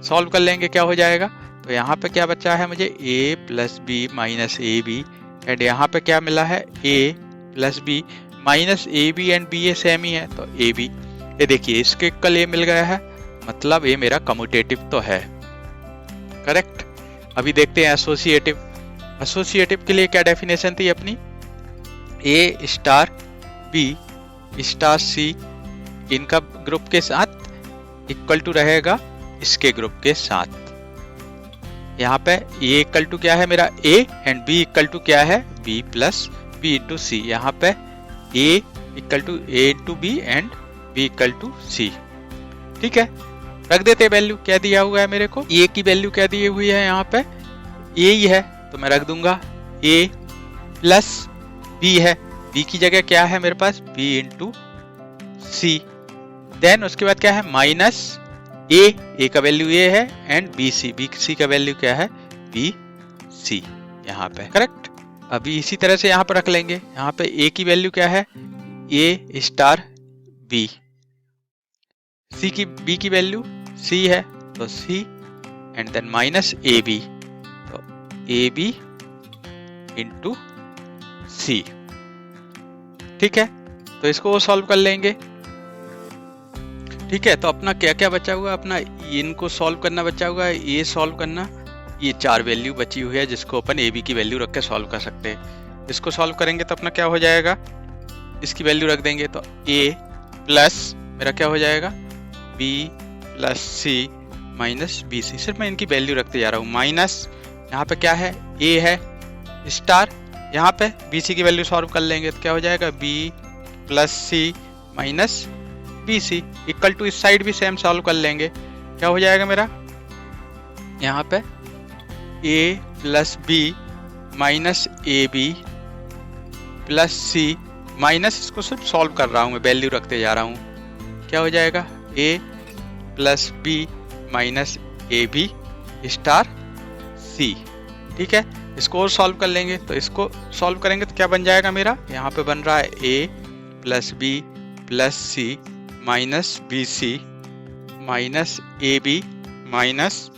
सॉल्व कर लेंगे क्या हो जाएगा। तो यहाँ पे क्या बचा है मुझे a plus B minus A B, and यहाँ पे क्या मिला है a plus B minus A B and B A same ही है, तो ए बी। ये देखिए इसके इक्वल a मिल गया है, मतलब ये मेरा कम्यूटेटिव तो है, करेक्ट। अभी देखते हैं एसोसिएटिव। एसोसिएटिव के लिए क्या डेफिनेशन थी अपनी, ए स्टार बी स्टार सी इनका ग्रुप के साथ इक्वल टू रहेगा इसके ग्रुप के साथ। यहाँ पे ए इक्वल टू क्या है मेरा A and B equal to क्या है B plus B into C. यहाँ पे A equal to A into B and B equal to C. ठीक है, रख देते वैल्यू। क्या दिया हुआ है मेरे को, a की वैल्यू क्या दी हुई है यहाँ पे, a ही है तो मैं रख दूंगा a प्लस b है, b की जगह क्या है मेरे पास b इंटू सी। देन उसके बाद क्या है माइनस a का वैल्यू a है एंड bc का वैल्यू क्या है bc यहाँ पे, करेक्ट। अभी इसी तरह से यहाँ पर रख लेंगे, यहाँ पे a की वैल्यू क्या है a स्टार b, b की वैल्यू c है तो c and then minus ab, तो ab इंटू c, ठीक है। तो इसको सॉल्व कर लेंगे, ठीक है। तो अपना क्या क्या बचा हुआ है, अपना इनको सॉल्व करना बचा हुआ है, ये सॉल्व करना, ये 4 वैल्यू बची हुई है जिसको अपन ए बी की वैल्यू रख के सॉल्व कर सकते हैं। इसको सॉल्व करेंगे तो अपना क्या हो जाएगा, इसकी वैल्यू रख देंगे तो a प्लस मेरा क्या हो जाएगा b plus c minus b सी। सिर्फ मैं इनकी वैल्यू रखते जा रहा हूँ, माइनस यहाँ पे क्या है a है स्टार, यहाँ पे बी सी की वैल्यू सॉल्व कर लेंगे तो क्या हो जाएगा b plus c minus b c equal to इस साइड भी सेम सॉल्व कर लेंगे, क्या हो जाएगा मेरा यहाँ पे a plus B minus A b plus c minus, इसको सिर्फ सॉल्व कर रहा हूँ मैं, वैल्यू रखते जा रहा हूँ, क्या हो जाएगा a plus B minus A B star C, ठीक है। इसको और सॉल्व कर लेंगे, तो इसको सॉल्व करेंगे तो क्या बन जाएगा मेरा, यहाँ पे बन रहा है a plus b plus c minus b c minus A b minus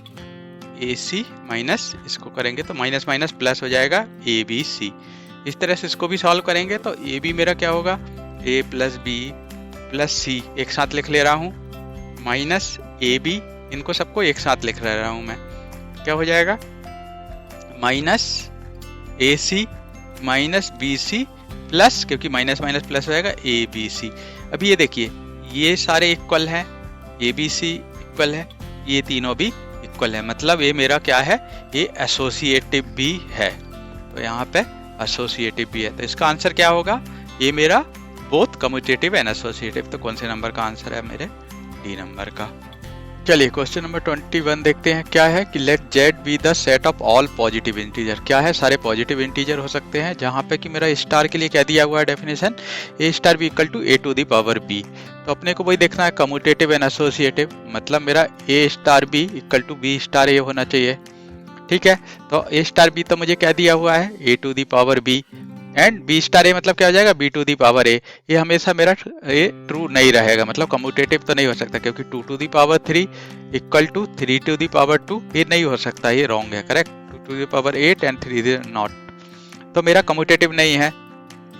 a c minus, इसको करेंगे तो माइनस माइनस प्लस हो जाएगा ए बी सी। इस तरह से इसको भी सॉल्व करेंगे तो ए बी मेरा क्या होगा a प्लस बी प्लस सी, एक साथ लिख ले रहा हूँ, माइनस ए बी, इनको सबको एक साथ लिख ले रहा हूँ मैं, क्या हो जाएगा minus a c minus b C plus, क्योंकि माइनस माइनस प्लस हो जाएगा ए बी सी। अभी ये देखिए ये सारे इक्वल हैं, ए बी सी इक्वल है, ये तीनों भी इक्वल है, मतलब ये मेरा क्या है, ये एसोसिएटिव भी है, तो यहाँ पे एसोसिएटिव भी है। तो इसका आंसर क्या होगा, ये मेरा बोथ कम्यूटेटिव एंड एसोसिएटिव। तो कौन से नंबर का आंसर है मेरे, डी नंबर का। चलिए क्वेश्चन नंबर 21 देखते हैं, क्या है कि let z be the set of all positive integer. क्या है, सारे पॉजिटिव इंटीजर हो सकते हैं, जहाँ पे कि मेरा स्टार के लिए क्या दिया हुआ है definition, a star B equal to a to the power b। तो अपने को वही देखना है कम्यूटेटिव एंड एसोसिएटिव, मतलब मेरा a star b equal to b star a होना चाहिए, ठीक है। तो a स्टार b तो मुझे क्या दिया हुआ है a to the power b and b star a मतलब क्या हो जाएगा b to the power a। ये हमेशा मेरा ये ट्रू नहीं रहेगा, मतलब कम्यूटेटिव तो नहीं हो सकता, क्योंकि 2 to the power 3 equal to 3 to the power 2, ये नहीं हो सकता, ये रॉन्ग है, correct. 2 to the power 8 and 3 not, तो मेरा कम्यूटेटिव नहीं है,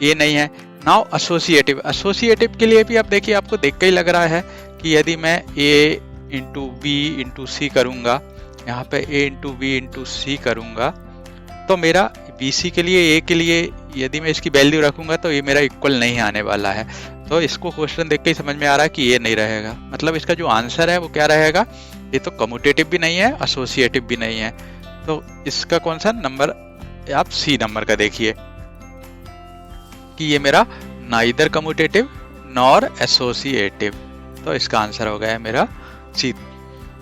ये नहीं है। नाउ एसोसिएटिव, एसोसिएटिव के लिए भी आप देखिए, आपको देख के ही लग रहा है कि यदि मैं a इंटू बी इंटू सी करूँगा, यहाँ पे a इंटू बी इंटू सी करूँगा, तो मेरा BC के लिए A के लिए यदि मैं इसकी वैल्यू रखूंगा तो ये मेरा इक्वल नहीं आने वाला है। तो इसको क्वेश्चन देख के ही समझ में आ रहा है कि ये नहीं रहेगा, मतलब इसका जो आंसर है वो क्या रहेगा, ये तो कम्यूटेटिव भी नहीं है, एसोसिएटिव भी नहीं है। तो इसका कौन सा नंबर, आप C नंबर का देखिए कि ये मेरा नाइदर कम्यूटेटिव नॉर एसोसिएटिव, तो इसका आंसर हो गया है मेरा C।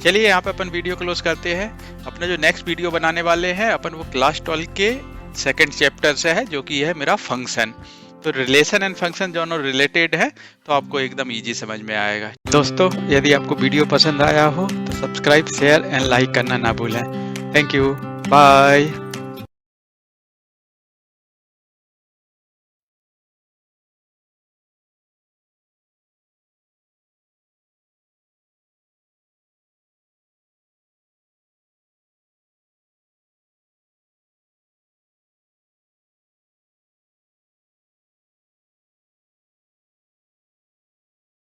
चलिए यहाँ पे अपन वीडियो क्लोज करते हैं। अपना जो नेक्स्ट वीडियो बनाने वाले हैं अपन वो क्लास 12 के सेकंड चैप्टर से है, जो कि है मेरा फंक्शन। तो रिलेशन एंड फंक्शन दोनों रिलेटेड है, तो आपको एकदम इजी समझ में आएगा। दोस्तों यदि आपको वीडियो पसंद आया हो तो सब्सक्राइब शेयर एंड लाइक करना ना भूलें। Thank you, bye.